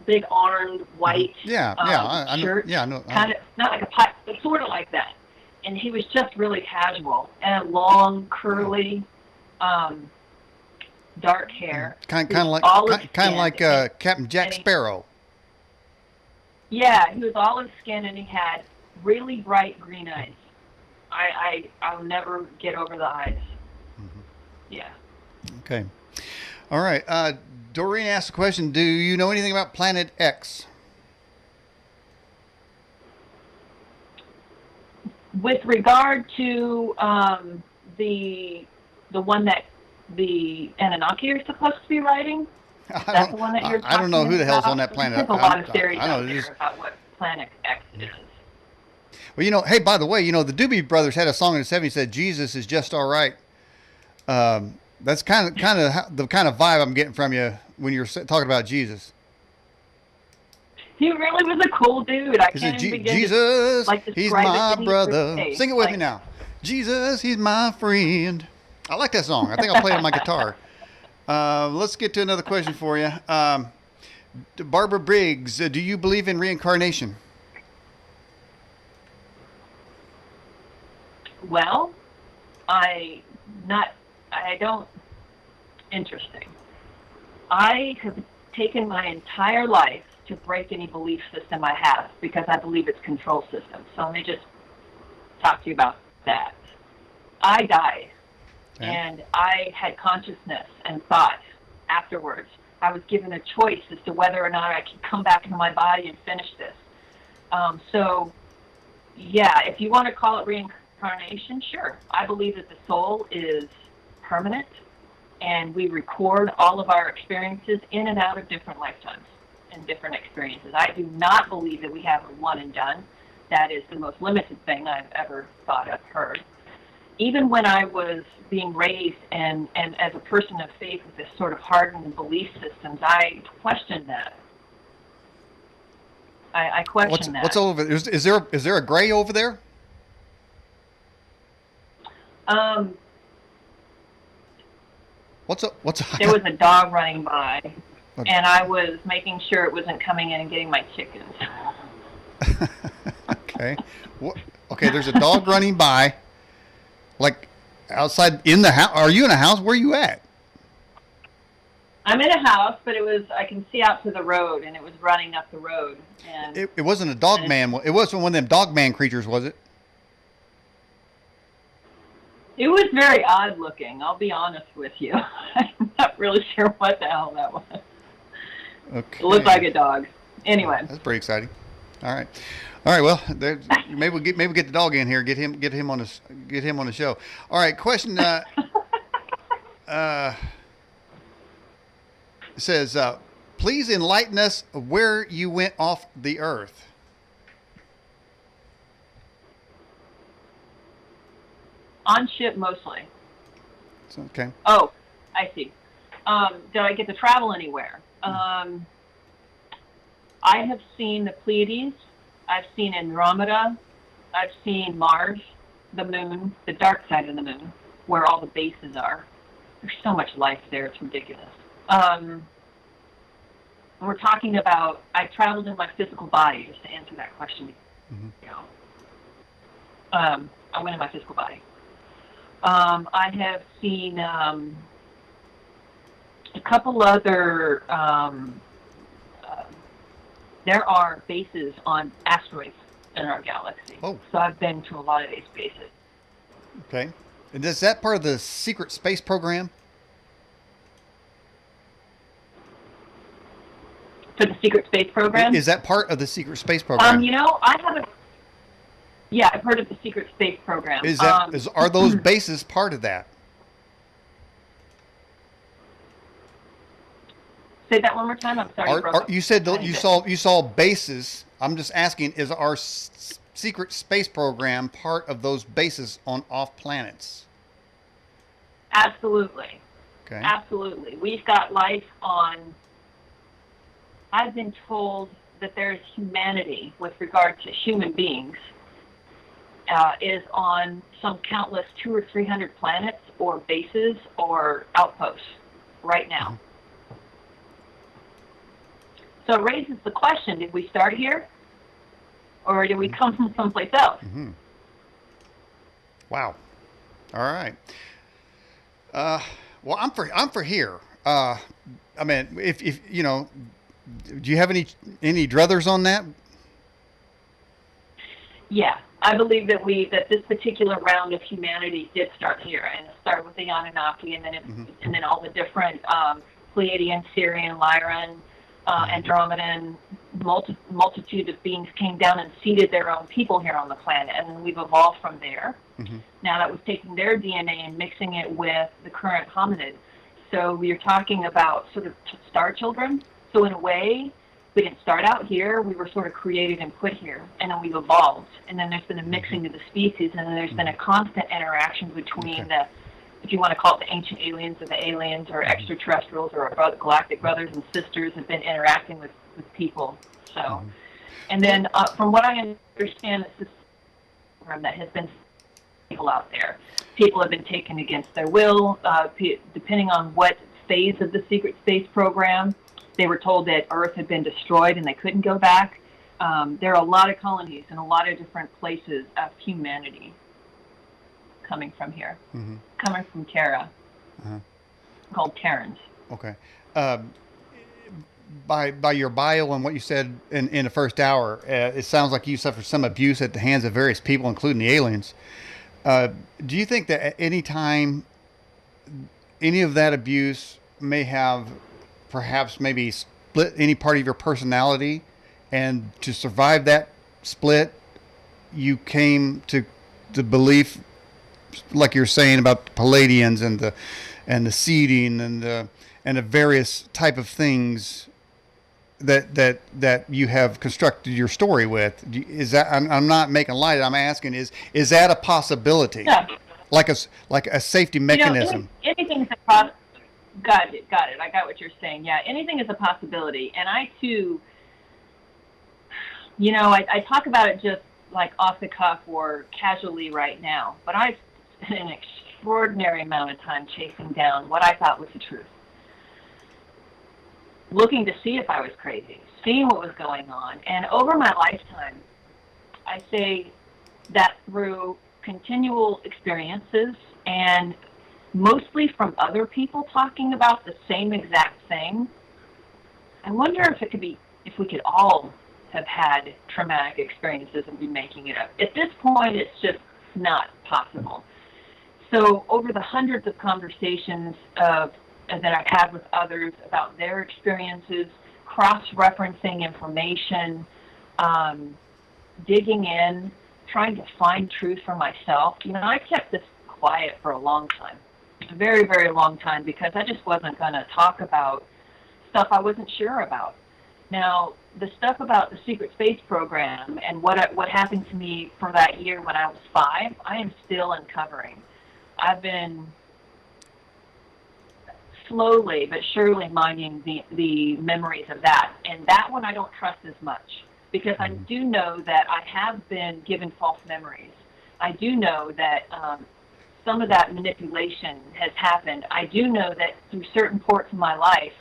Speaker 4: big armed, white
Speaker 3: I
Speaker 4: shirt.
Speaker 3: Yeah, I know.
Speaker 4: Kind of, not like a pirate, but sort of like that. And he was just really casual and long, curly, dark hair.
Speaker 3: Kind of like Captain Jack Sparrow.
Speaker 4: Yeah, he was olive skinned, and he had really bright green eyes. I'll never get over the eyes.
Speaker 3: Mm-hmm.
Speaker 4: Yeah.
Speaker 3: Okay. All right. Doreen asked a question. Do you know anything about Planet X?
Speaker 4: With regard to the one that the Anunnaki are supposed to be writing, that's the one that you're talking about?
Speaker 3: I don't know who the hell's on that planet.
Speaker 4: There's a lot of theories
Speaker 3: I know,
Speaker 4: out there about what Planet X is.
Speaker 3: Well, hey, by the way, the Doobie Brothers had a song in the '70s that said "Jesus is just all right." That's kind of the kind of vibe I'm getting from you when you're talking about Jesus.
Speaker 4: He really was a cool dude. I can't even begin
Speaker 3: Jesus,
Speaker 4: to,
Speaker 3: he's my brother. Sing it with me now. Jesus, he's my friend. I like that song. I think I'll play it on my guitar. Let's get to another question for you. Barbara Briggs, do you believe in reincarnation?
Speaker 4: Well, I don't. Interesting. I have taken my entire life to break any belief system I have because I believe it's control system. So let me just talk to you about that. I died, and I had consciousness and thought afterwards. I was given a choice as to whether or not I could come back into my body and finish this. So, yeah, if you want to call it reincarnation, sure. I believe that the soul is permanent, and we record all of our experiences in and out of different lifetimes and different experiences. I do not believe that we have a one and done. That is the most limited thing I've ever thought of, heard. Even when I was being raised and as a person of faith with this sort of hardened belief systems, I questioned that. I questioned that.
Speaker 3: What's over? Is there a gray over there? What's
Speaker 4: There was a dog running by, and I was making sure it wasn't coming in and getting my chickens.
Speaker 3: Okay. Okay, there's a dog running by, like outside in the house. Are you in a house? Where are you at?
Speaker 4: I'm in a house, but I can see out to the road, and it was running up the road. And
Speaker 3: it wasn't a dog man. It wasn't one of them dog man creatures, was it?
Speaker 4: It was very odd looking, I'll be honest with you. I'm not really sure what the hell that was.
Speaker 3: Okay.
Speaker 4: It looked like a dog. Anyway.
Speaker 3: That's pretty exciting. All right. Well, maybe we get the dog in here. Get him on the show. All right. Question. It says, please enlighten us where you went off the earth.
Speaker 4: On ship mostly.
Speaker 3: Okay.
Speaker 4: Oh, I see. Did I get to travel anywhere? I have seen the Pleiades. I've seen Andromeda. I've seen Mars, the moon, the dark side of the moon, where all the bases are. There's so much life there, it's ridiculous. We're talking about, I traveled in my physical body, just to answer that question. Mm-hmm. I went in my physical body. I have seen a couple other, there are bases on asteroids in our galaxy.
Speaker 3: Oh.
Speaker 4: So I've been to a lot of these bases.
Speaker 3: Okay. And is that part of the secret space program?
Speaker 4: For the secret space program?
Speaker 3: Is that part of the secret space program?
Speaker 4: I haven't. Yeah, I've heard of the secret space program.
Speaker 3: Are those bases part of that?
Speaker 4: Say that one more time. I'm sorry.
Speaker 3: You said you saw bases. I'm just asking: is our secret space program part of those bases on off planets?
Speaker 4: Absolutely.
Speaker 3: Okay.
Speaker 4: Absolutely. We've got life on. I've been told that there's humanity with regard to human beings. Is on some countless 200 or 300 planets or bases or outposts right now. Mm-hmm. So it raises the question, did we start here? Or did we come from someplace else?
Speaker 3: Mm-hmm. Wow. All right. Well, I'm for here. I mean, if do you have any druthers on that?
Speaker 4: Yeah. I believe that this particular round of humanity did start here, and it started with the Anunnaki, and then and then all the different Pleiadian, Sirian, Lyran, Andromedan, multitude of beings came down and seeded their own people here on the planet, and then we've evolved from there.
Speaker 3: Mm-hmm.
Speaker 4: Now that was taking their DNA and mixing it with the current hominids. So we are talking about sort of star children. So in a way, we didn't start out here. We were sort of created and put here, and then we've evolved. And then there's been a mixing of the species, and then there's been a constant interaction between the, if you want to call it the ancient aliens or the aliens or extraterrestrials or our galactic brothers and sisters have been interacting with people. So, and then from what I understand, it's this program that has been people out there. People have been taken against their will, depending on what phase of the secret space program. They were told that Earth had been destroyed and they couldn't go back. There are a lot of colonies in a lot of different places of humanity coming from here, coming from Terra, called Terrans.
Speaker 3: Okay. By your bio and what you said in the first hour, it sounds like you suffered some abuse at the hands of various people, including the aliens. Do you think that at any time, any of that abuse may have perhaps maybe split any part of your personality, and to survive that split, you came to the belief, like you're saying about the Pleiadians and the seeding and the various type of things that you have constructed your story with? Is that, I'm not making light. I'm asking, is that a possibility?
Speaker 4: Yeah.
Speaker 3: Like a safety mechanism?
Speaker 4: Anything's a possibility. Got it. I got what you're saying. Yeah, anything is a possibility. And I too, I talk about it just like off the cuff or casually right now, but I've spent an extraordinary amount of time chasing down what I thought was the truth. Looking to see if I was crazy, seeing what was going on. And over my lifetime, I say that through continual experiences and mostly from other people talking about the same exact thing, I wonder if we could all have had traumatic experiences and be making it up. At this point, it's just not possible. So over the hundreds of conversations that I've had with others about their experiences, cross-referencing information, digging in, trying to find truth for myself, I kept this quiet for a long time. A very, very long time, because I just wasn't going to talk about stuff I wasn't sure about. Now, the stuff about the secret space program and what happened to me for that year when I was 5, I am still uncovering. I've been slowly but surely mining the memories of that. And that one I don't trust as much, because I do know that I have been given false memories. I do know that some of that manipulation has happened. I do know that through certain parts of my life,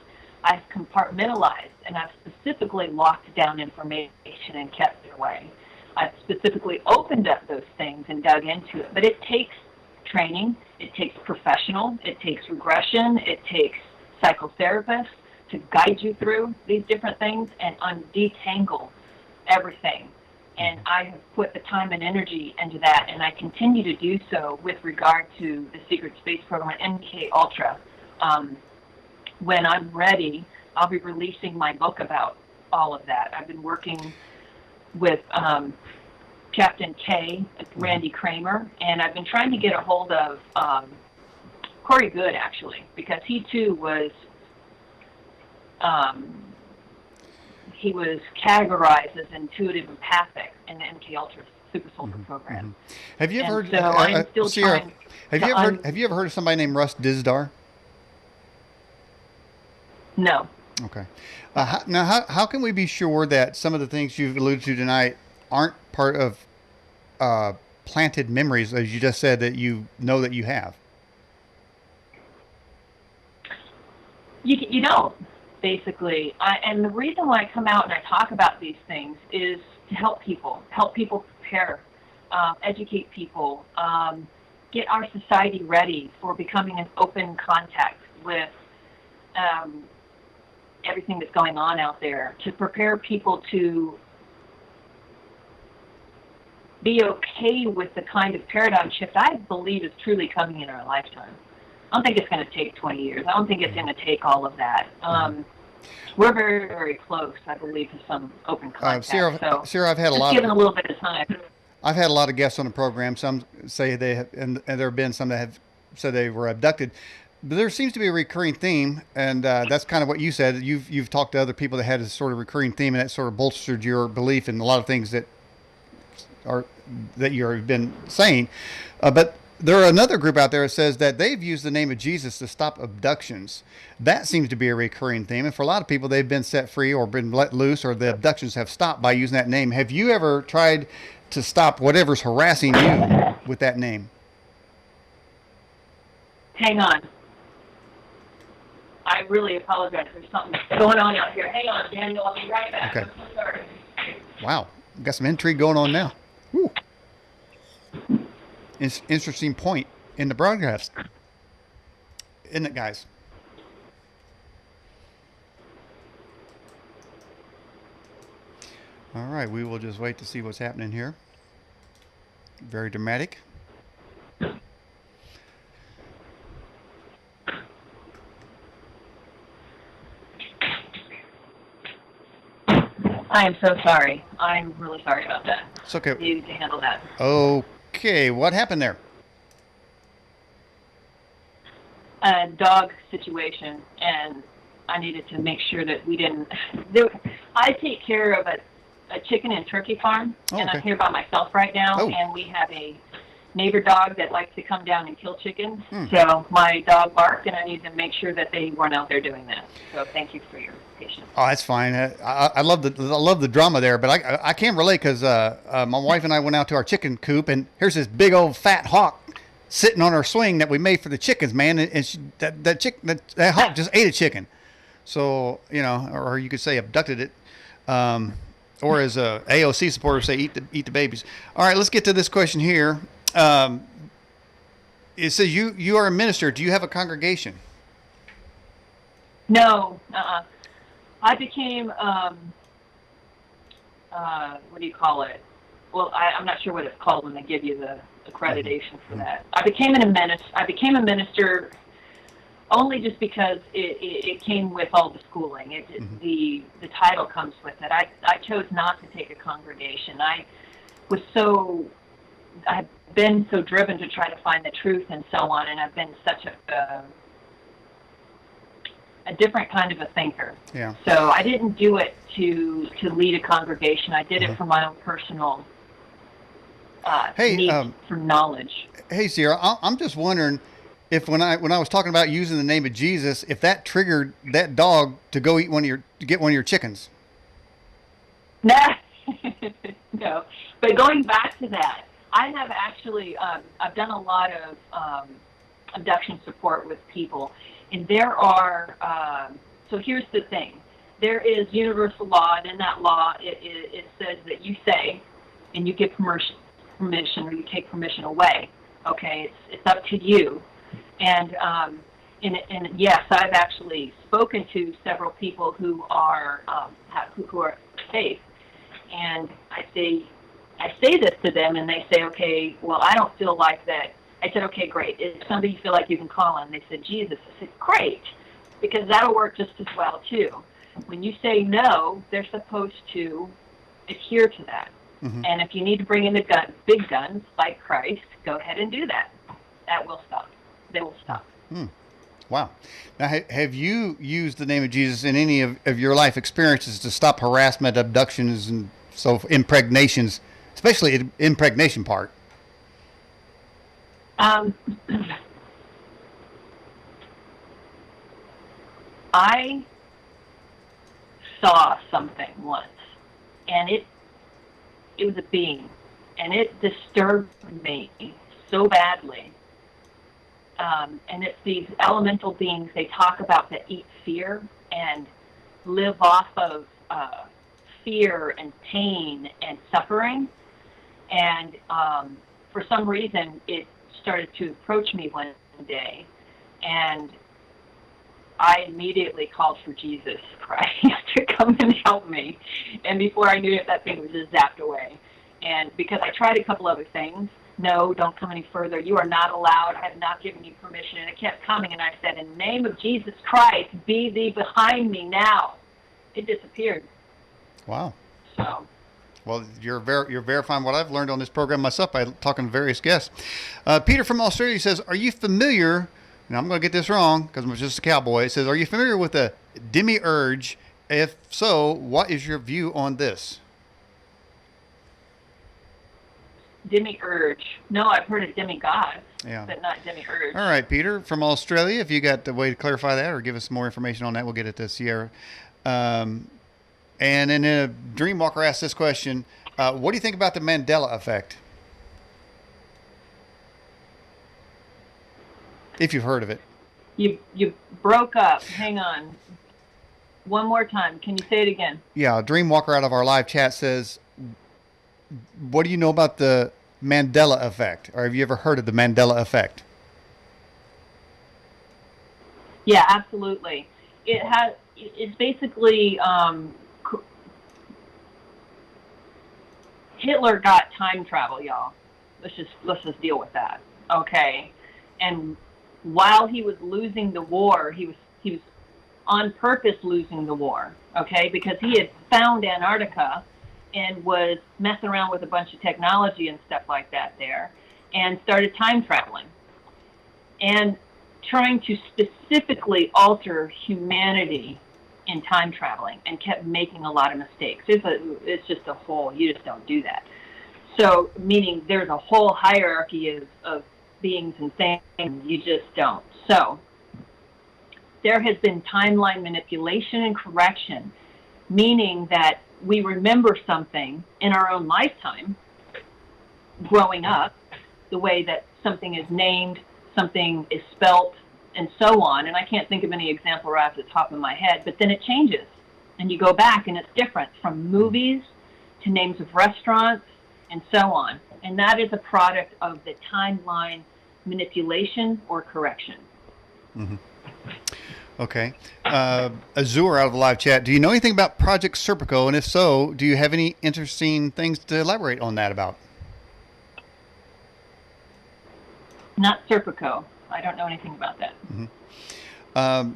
Speaker 4: I've compartmentalized and I've specifically locked down information and kept it away. I've specifically opened up those things and dug into it. But it takes training, it takes professional, it takes regression, it takes psychotherapists to guide you through these different things and undetangle everything. And I have put the time and energy into that, and I continue to do so with regard to the secret space program and MK Ultra. When I'm ready, I'll be releasing my book about all of that. I've been working with Captain K, Randy Kramer, and I've been trying to get a hold of Corey Good, actually, because he too was he was categorized as intuitive empathic in the MK Ultra Super Soldier program.
Speaker 3: Have you ever
Speaker 4: heard? So I'm still
Speaker 3: Sierra,
Speaker 4: trying.
Speaker 3: have you ever heard of somebody named Russ Dizdar?
Speaker 4: No.
Speaker 3: Okay. Now, how can we be sure that some of the things you've alluded to tonight aren't part of planted memories, as you just said, that you know that you have?
Speaker 4: You don't, basically. And the reason why I come out and I talk about these things is to help people prepare, educate people, get our society ready for becoming an open contact with everything that's going on out there, to prepare people to be okay with the kind of paradigm shift I believe is truly coming in our lifetime. I don't think it's going to take 20 years. I don't think it's going to take all of that. We're very, very close, I believe, to some open contact.
Speaker 3: Sierra, I've had a lot.
Speaker 4: Given a little bit of time.
Speaker 3: I've had a lot of guests on the program. Some say they have, and there have been some that have said they were abducted. But there seems to be a recurring theme, and that's kind of what you said. You've talked to other people that had a sort of recurring theme, and that sort of bolstered your belief in a lot of things that you've been saying. But there are another group out there that says that they've used the name of Jesus to stop abductions. That seems to be a recurring theme, and for a lot of people, they've been set free or been let loose, or the abductions have stopped by using that name. Have you ever tried to stop whatever's harassing you with that name?
Speaker 4: Hang on. I really apologize. There's something going on out here. Hang on, Daniel. I'll be right back.
Speaker 3: Okay.
Speaker 4: I'm so sorry.
Speaker 3: Wow. Got some intrigue going on now. Woo. It's interesting point in the broadcast. Isn't it, guys? All right. We will just wait to see what's happening here. Very dramatic.
Speaker 4: I am so sorry. I'm really sorry about that.
Speaker 3: It's okay.
Speaker 4: You need to handle that.
Speaker 3: Okay. What happened there?
Speaker 4: A dog situation, and I needed to make sure that we didn't. I take care of a chicken and turkey farm, and I'm here by myself right now, and we have a neighbor dog that likes to come down and kill chickens. So my dog barked, and I need to make sure that they weren't out there doing that. So thank you for your patience.
Speaker 3: Oh, that's fine. I love the drama there, but I can't relate because my wife and I went out to our chicken coop, and here's this big old fat hawk sitting on our swing that we made for the chickens, man, and that hawk just ate a chicken. So or you could say abducted it. Or as AOC supporters say, eat the babies. All right, let's get to this question here. It says you are a minister. Do you have a congregation?
Speaker 4: No. I became, what do you call it? Well, I'm not sure what it's called when they give you the accreditation for that. I became a minister only just because it came with all the schooling. The title comes with it. I chose not to take a congregation. I've been so driven to try to find the truth and so on, and I've been such a different kind of a thinker.
Speaker 3: Yeah.
Speaker 4: So I didn't do it to lead a congregation. I did it for my own personal need for knowledge.
Speaker 3: Hey, Sierra, I'm just wondering if when I was talking about using the name of Jesus, if that triggered that dog to go get one of your chickens.
Speaker 4: Nah. No. But going back to that, I have actually I've done a lot of abduction support with people, and there are so here's the thing. There is universal law, and in that law it says that you say and you give permission or you take permission away. Okay, it's up to you. And yes, I've actually spoken to several people who are safe, and I say this to them, and they say, okay, well, I don't feel like that. I said, okay, great. Is somebody you feel like you can call on? They said, Jesus. I said, great, because that'll work just as well too. When you say no, they're supposed to adhere to that. Mm-hmm. And if you need to bring in the big guns like Christ, go ahead and do that. That will stop. They will stop.
Speaker 3: Wow. Now, have you used the name of Jesus in any of your life experiences to stop harassment, abductions, and impregnations, especially the impregnation part?
Speaker 4: I saw something once, and it was a being, and it disturbed me so badly. And it's these elemental beings they talk about that eat fear and live off of fear and pain and suffering. And for some reason, it started to approach me one day, and I immediately called for Jesus Christ to come and help me. And before I knew it, that thing was just zapped away. And because I tried a couple other things, no, don't come any further. You are not allowed. I have not given you permission. And it kept coming, and I said, in the name of Jesus Christ, be thee behind me now. It disappeared.
Speaker 3: Wow.
Speaker 4: So.
Speaker 3: Well, you're verifying what I've learned on this program myself by talking to various guests. Peter from Australia says, are you familiar, and I'm going to get this wrong because I'm just a cowboy, it says, are you familiar with the demiurge? If so, what is your view on this?
Speaker 4: Demiurge. No, I've heard of demigod,
Speaker 3: yeah,
Speaker 4: but not demiurge.
Speaker 3: All right, Peter from Australia, if you got a way to clarify that or give us some more information on that, we'll get it to Sierra. And then Dreamwalker asked this question, what do you think about the Mandela effect? If you've heard of it.
Speaker 4: You broke up. Hang on. One more time. Can you say it again?
Speaker 3: Yeah, Dreamwalker out of our live chat says, what do you know about the Mandela effect? Or have you ever heard of the Mandela effect?
Speaker 4: Yeah, absolutely. It's basically Hitler got time travel, y'all. Let's just deal with that. Okay. And while he was losing the war, he was on purpose losing the war, okay? Because he had found Antarctica and was messing around with a bunch of technology and stuff like that there, and started time traveling and trying to specifically alter humanity in time traveling, and kept making a lot of mistakes. It's just a whole, you just don't do that. So, meaning there's a whole hierarchy of beings and things, you just don't. So, there has been timeline manipulation and correction, meaning that we remember something in our own lifetime, growing up, the way that something is named, something is spelt, and so on. And I can't think of any example right off the top of my head, but then it changes. And you go back and it's different, from movies to names of restaurants and so on. And that is a product of the timeline manipulation or correction.
Speaker 3: Mm-hmm. Okay. Azure out of the live chat. Do you know anything about Project Serpico? And if so, do you have any interesting things to elaborate on that about?
Speaker 4: Not Serpico. I don't know anything about that.
Speaker 3: Mm-hmm.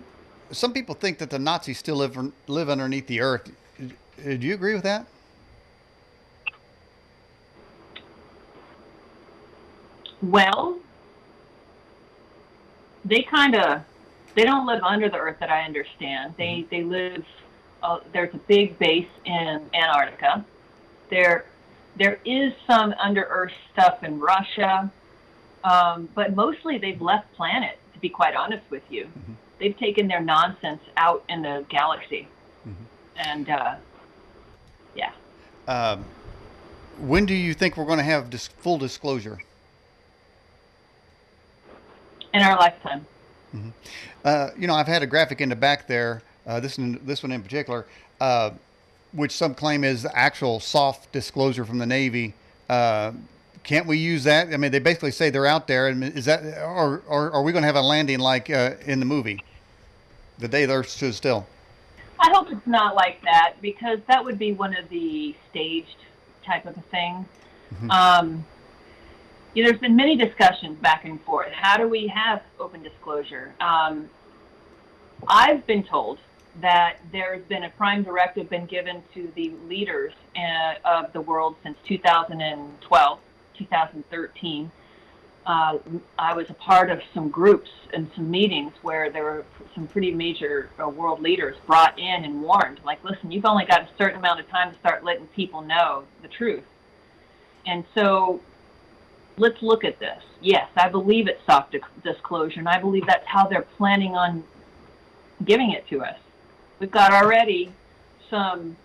Speaker 3: Some people think that the Nazis still live underneath the earth. Do you agree with that?
Speaker 4: Well, they don't live under the earth that I understand. They live, there's a big base in Antarctica. There is some under earth stuff in Russia, but mostly they've left planet, to be quite honest with you. Mm-hmm. They've taken their nonsense out in the galaxy. Mm-hmm. And, yeah.
Speaker 3: When do you think we're going to have full disclosure?
Speaker 4: In our lifetime.
Speaker 3: Mm-hmm. I've had a graphic in the back there, this one in particular, which some claim is actual soft disclosure from the Navy. Can't we use that? I mean, they basically say they're out there, and is that, or are we going to have a landing like in the movie, the day the Earth stood still?
Speaker 4: I hope it's not like that, because that would be one of the staged type of a thing. Mm-hmm. There's been many discussions back and forth. How do we have open disclosure? I've been told that there's been a prime directive been given to the leaders of the world since 2012, 2013. I was a part of some groups and some meetings where there were some pretty major world leaders brought in and warned, like, listen, you've only got a certain amount of time to start letting people know the truth. And so let's look at this. Yes, I believe it's soft disclosure, and I believe that's how they're planning on giving it to us. We've got already some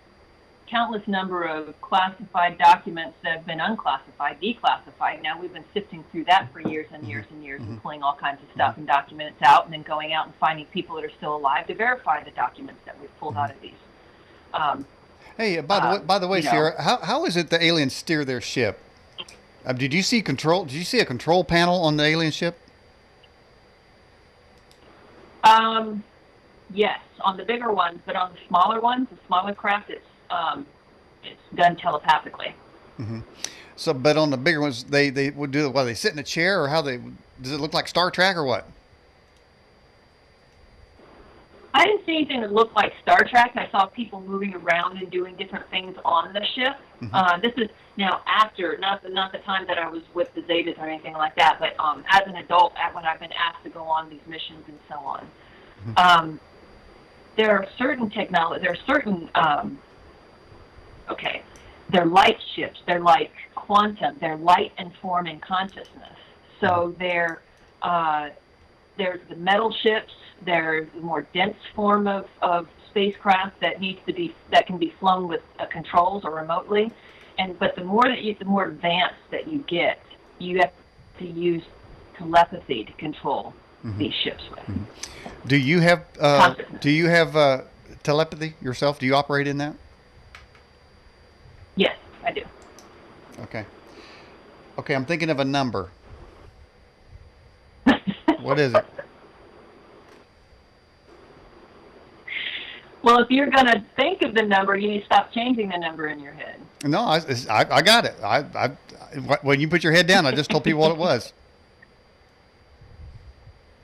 Speaker 4: countless number of classified documents that have been unclassified, declassified. Now we've been sifting through that for years and years and years, and pulling all kinds of stuff and documents out, and then going out and finding people that are still alive to verify the documents that we've pulled out of these.
Speaker 3: Hey, by the way, Sierra, how is it the aliens steer their ship? Did you see a control panel on the alien ship?
Speaker 4: Yes, on the bigger ones, but on the smaller ones, the smaller craft, it's done telepathically.
Speaker 3: Mm-hmm. So, but on the bigger ones, they would do it while they sit in a chair, or how they does it look like Star Trek or what?
Speaker 4: I didn't see anything that looked like Star Trek. I saw people moving around and doing different things on the ship. This is now after, not the time that I was with the Zetas or anything like that, but as an adult, when I've been asked to go on these missions and so on. There are certain technology. There are certain. They're light ships. They're like quantum. They're light and form and consciousness. So there's the metal ships. There's the more dense form of spacecraft that can be flown with controls or remotely. But the more advanced that you get, you have to use telepathy to control these ships with.
Speaker 3: Do you have telepathy yourself? Do you operate in that?
Speaker 4: Yes, I do.
Speaker 3: Okay, I'm thinking of a number. What is it?
Speaker 4: Well, if you're going to think of the number, you need to stop changing the number in your head.
Speaker 3: No, I got it. I when you put your head down, I just told people what it was.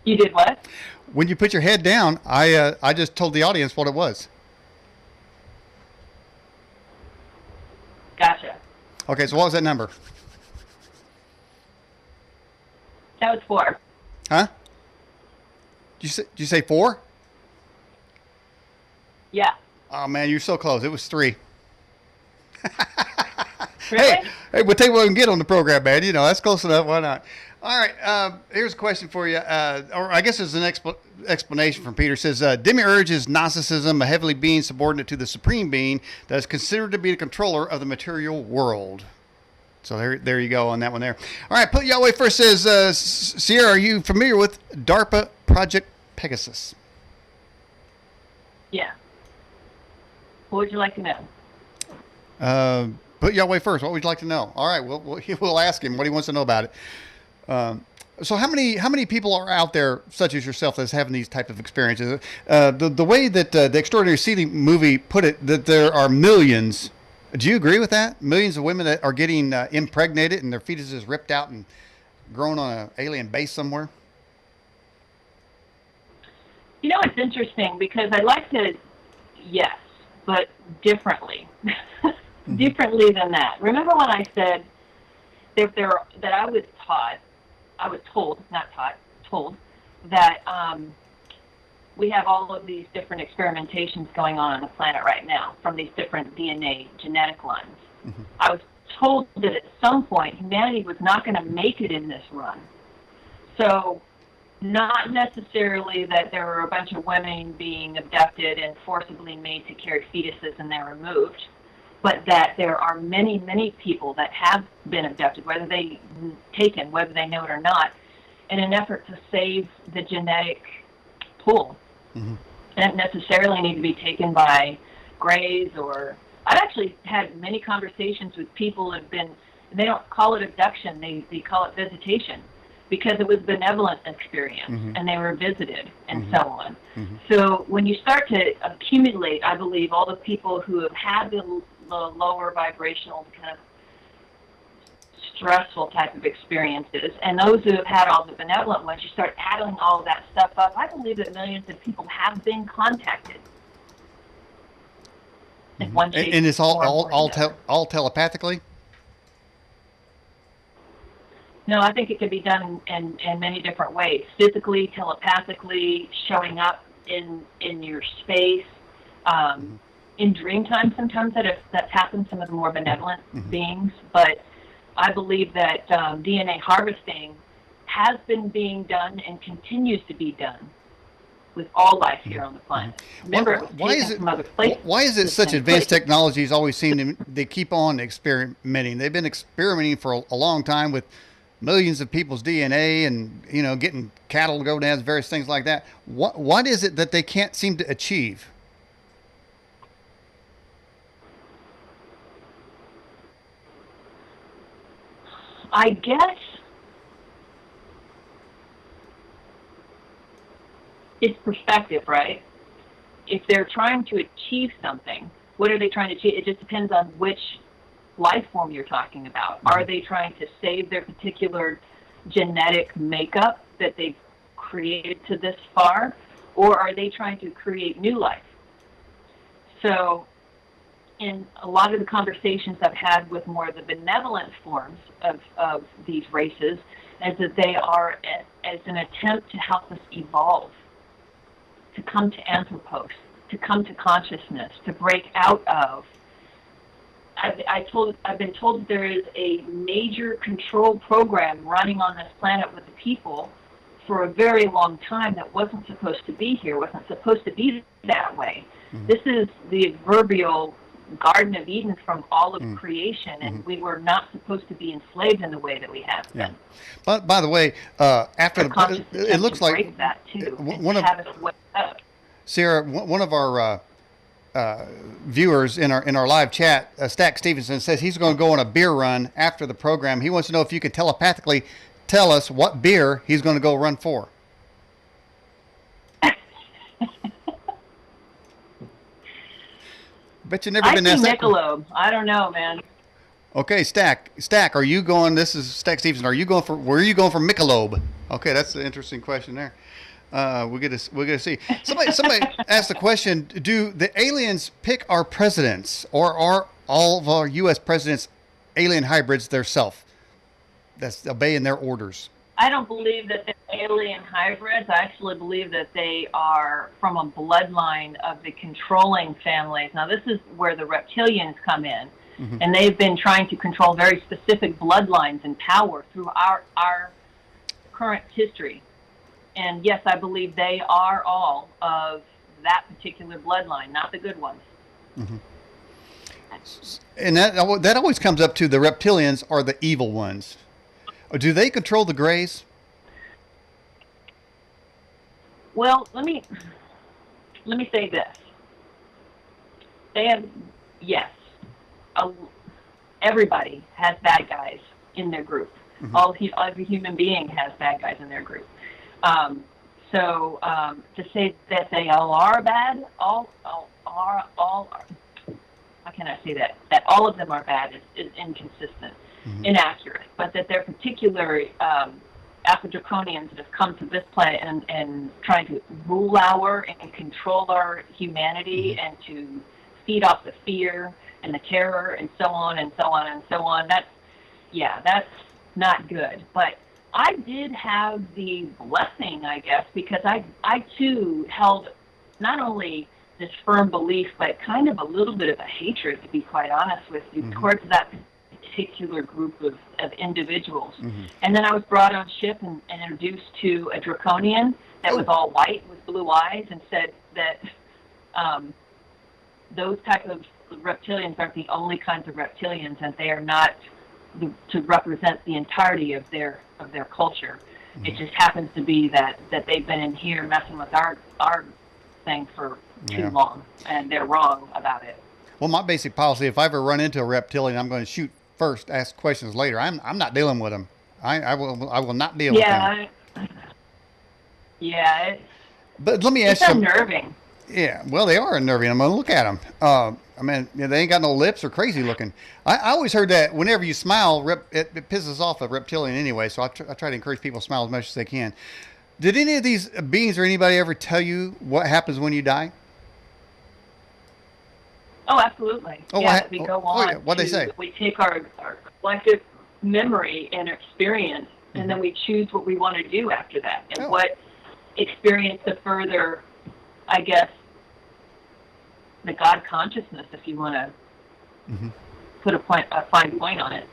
Speaker 4: You did what?
Speaker 3: When you put your head down, I just told the audience what it was.
Speaker 4: Gotcha.
Speaker 3: Okay, so what was that number?
Speaker 4: That was 4.
Speaker 3: Huh? Did you say 4?
Speaker 4: Yeah.
Speaker 3: Oh man, you're so close. It was 3.
Speaker 4: Really?
Speaker 3: Hey, we'll take what we can get on the program, man. You know, that's close enough. Why not? All right. Here's a question for you. Or I guess it's an explanation from Peter. It says, Demiurge is Gnosticism, a heavenly being subordinate to the supreme being that is considered to be the controller of the material world. So there you go on that one there. All right. Put Yahweh first says, Sierra, are you familiar with DARPA Project Pegasus?
Speaker 4: Yeah. What would you like to know?
Speaker 3: Put Yahweh first. What would you like to know? All right, we'll ask him what he wants to know about it. So how many people are out there, such as yourself, that's having these type of experiences? The way that the Extraordinary Seating movie put it, that there are millions. Do you agree with that? Millions of women that are getting impregnated and their fetuses ripped out and grown on an alien base somewhere?
Speaker 4: You know, it's interesting because I like to, yes, but differently. Differently than that. Remember when I said that I was told that we have all of these different experimentations going on the planet right now from these different DNA genetic lines. I was told that at some point humanity was not going to make it in this run. So not necessarily that there were a bunch of women being abducted and forcibly made to carry fetuses and they're removed, but that there are many, many people that have been abducted, whether they know it or not, in an effort to save the genetic pool. They don't necessarily need to be taken by Greys or... I've actually had many conversations with people who have been... They don't call it abduction, they call it visitation, because it was a benevolent experience, and they were visited, and so on. So when you start to accumulate, I believe, all the people who have had the lower vibrational kind of stressful type of experiences, and those who have had all the benevolent ones, you start adding all of that stuff up. I believe that millions of people have been contacted. In one shape,
Speaker 3: and it's all telepathically?
Speaker 4: No, I think it could be done in many different ways. Physically, telepathically, showing up in your space, in dream time sometimes that's happened, some of the more benevolent beings. But I believe that DNA harvesting has been being done and continues to be done with all life here on the planet. Remember,
Speaker 3: why is it such advanced technologies always they keep on experimenting? They've been experimenting for a long time with millions of people's DNA and, getting cattle to go down, various things like that. What is it that they can't seem to achieve?
Speaker 4: I guess it's perspective, right? If they're trying to achieve something, what are they trying to achieve? It just depends on which life form you're talking about. Are they trying to save their particular genetic makeup that they've created to this far, or are they trying to create new life? So in a lot of the conversations I've had with more of the benevolent forms of these races, is that they are as an attempt to help us evolve, to come to anthropos, to come to consciousness, to break out of. I've been told that there is a major control program running on this planet with the people for a very long time that wasn't supposed to be here, wasn't supposed to be that way. Mm-hmm. This is the proverbial Garden of Eden from all of creation, and we were not supposed to be enslaved in the way that we have been.
Speaker 3: Yeah. But by the way, after it looks like
Speaker 4: break that too, have us wake up.
Speaker 3: Sarah, one of our viewers in our live chat, Stack Stevenson, says he's going to go on a beer run after the program. He wants to know if you could telepathically tell us what beer he's going to go run for. Bet you never been asked that.
Speaker 4: Michelob. I don't know, man.
Speaker 3: Okay, Stack, are you going? This is Stack Stevenson. Are you going for? Where are you going for Michelob? Okay, that's an interesting question there. We're gonna see. Somebody asked the question: do the aliens pick our presidents, or are all of our U.S. presidents alien hybrids themselves that's obeying their orders?
Speaker 4: I don't believe that they're alien hybrids. I actually believe that they are from a bloodline of the controlling families. Now, this is where the reptilians come in, and they've been trying to control very specific bloodlines and power through our current history. And yes, I believe they are all of that particular bloodline, not the good ones.
Speaker 3: Mm-hmm. And that always comes up to the reptilians are the evil ones. Do they control the Greys?
Speaker 4: Well, let me say this. They have, yes, everybody has bad guys in their group. Every human being has bad guys in their group. So to say that they all are bad, all are, how can I say that? That all of them are bad is inconsistent. Inaccurate, but that they're particular Afro-Draconians that have come to this planet and trying to rule and control our humanity and to feed off the fear and the terror and so on and so on and so on. That's not good. But I did have the blessing, I guess, because I too held not only this firm belief, but kind of a little bit of a hatred, to be quite honest with you, towards that particular group of individuals. And then I was brought on ship and introduced to a draconian that was all white with blue eyes and said that those type of reptilians aren't the only kinds of reptilians, and they are not to represent the entirety of their culture. It just happens to be that they've been in here messing with our thing for too long, and they're wrong about it.
Speaker 3: Well, my basic policy, if I ever run into a reptilian, I'm going to shoot first, ask questions later. I'm not dealing with them. I will not deal with them. But let me ask you.
Speaker 4: It's unnerving.
Speaker 3: Yeah, well, they are unnerving. I'm going to look at them. I mean, they ain't got no lips or crazy looking. I always heard that whenever you smile, it pisses off a reptilian anyway, so I try to encourage people to smile as much as they can. Did any of these beings or anybody ever tell you what happens when you die?
Speaker 4: Oh, absolutely.
Speaker 3: Oh,
Speaker 4: we go on.
Speaker 3: What'd they say?
Speaker 4: We take our collective memory and experience, and then we choose what we want to do after that, and what experience to further, I guess, the God consciousness, if you want to put a fine point on it.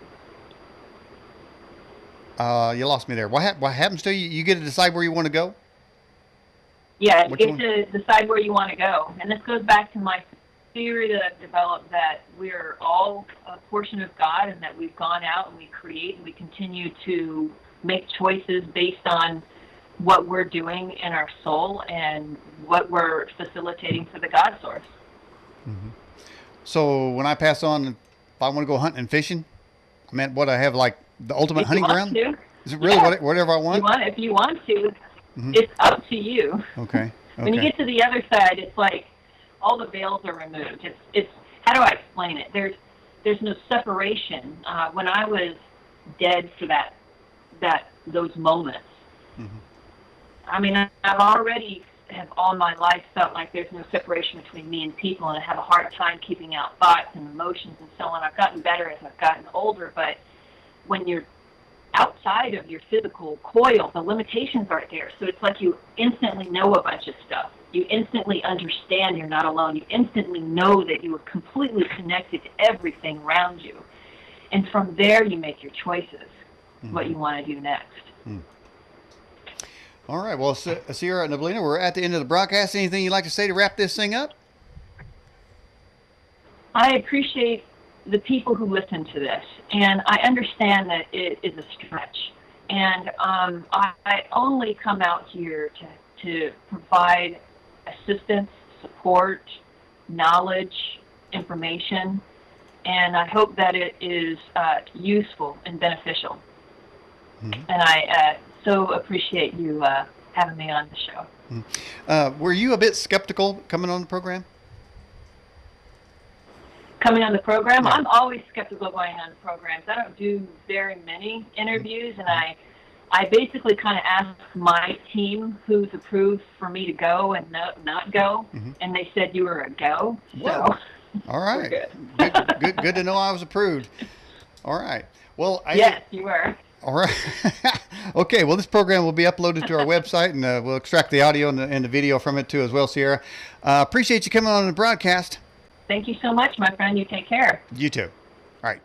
Speaker 3: You lost me there. What happens to you? You get to decide where you want to go?
Speaker 4: Yeah, you get to decide where you want to go. And this goes back to my theory that I've developed, that we're all a portion of God, and that we've gone out and we create and we continue to make choices based on what we're doing in our soul and what we're facilitating for the God source.
Speaker 3: So when I pass on, if I want to go hunting and fishing, I mean, what I have like the ultimate hunting ground? Is it really whatever I want?
Speaker 4: If you want to, it's up to you.
Speaker 3: Okay.
Speaker 4: When you get to the other side, it's like all the veils are removed. It's how do I explain it? there's no separation. When I was dead for those moments, I mean, I've already have all my life felt like there's no separation between me and people, and I have a hard time keeping out thoughts and emotions and so on. I've gotten better as I've gotten older, but when you're outside of your physical coil, the limitations aren't there. So it's like you instantly know a bunch of stuff. You instantly understand you're not alone. You instantly know that you are completely connected to everything around you. And from there, you make your choices, what you want to do next.
Speaker 3: All right. Well, Sierra and Neblina, we're at the end of the broadcast. Anything you'd like to say to wrap this thing up?
Speaker 4: I appreciate the people who listen to this, and I understand that it is a stretch. And I only come out here to provide assistance, support, knowledge, information, and I hope that it is useful and beneficial. And I so appreciate you having me on the show.
Speaker 3: Were you a bit skeptical coming on the program?
Speaker 4: Coming on the program? Yeah. I'm always skeptical going on the programs. I don't do very many interviews, and I basically kind of ask my team who's approved for me to go and not go, and they said you were a go.
Speaker 3: Whoa. So all right. Good to know I was approved. All right. Well,
Speaker 4: yes, you were.
Speaker 3: All right. Okay. Well, this program will be uploaded to our website, and we'll extract the audio and the video from it too as well, Sierra. Appreciate you coming on the broadcast.
Speaker 4: Thank you so much, my friend. You take care.
Speaker 3: You too. All right.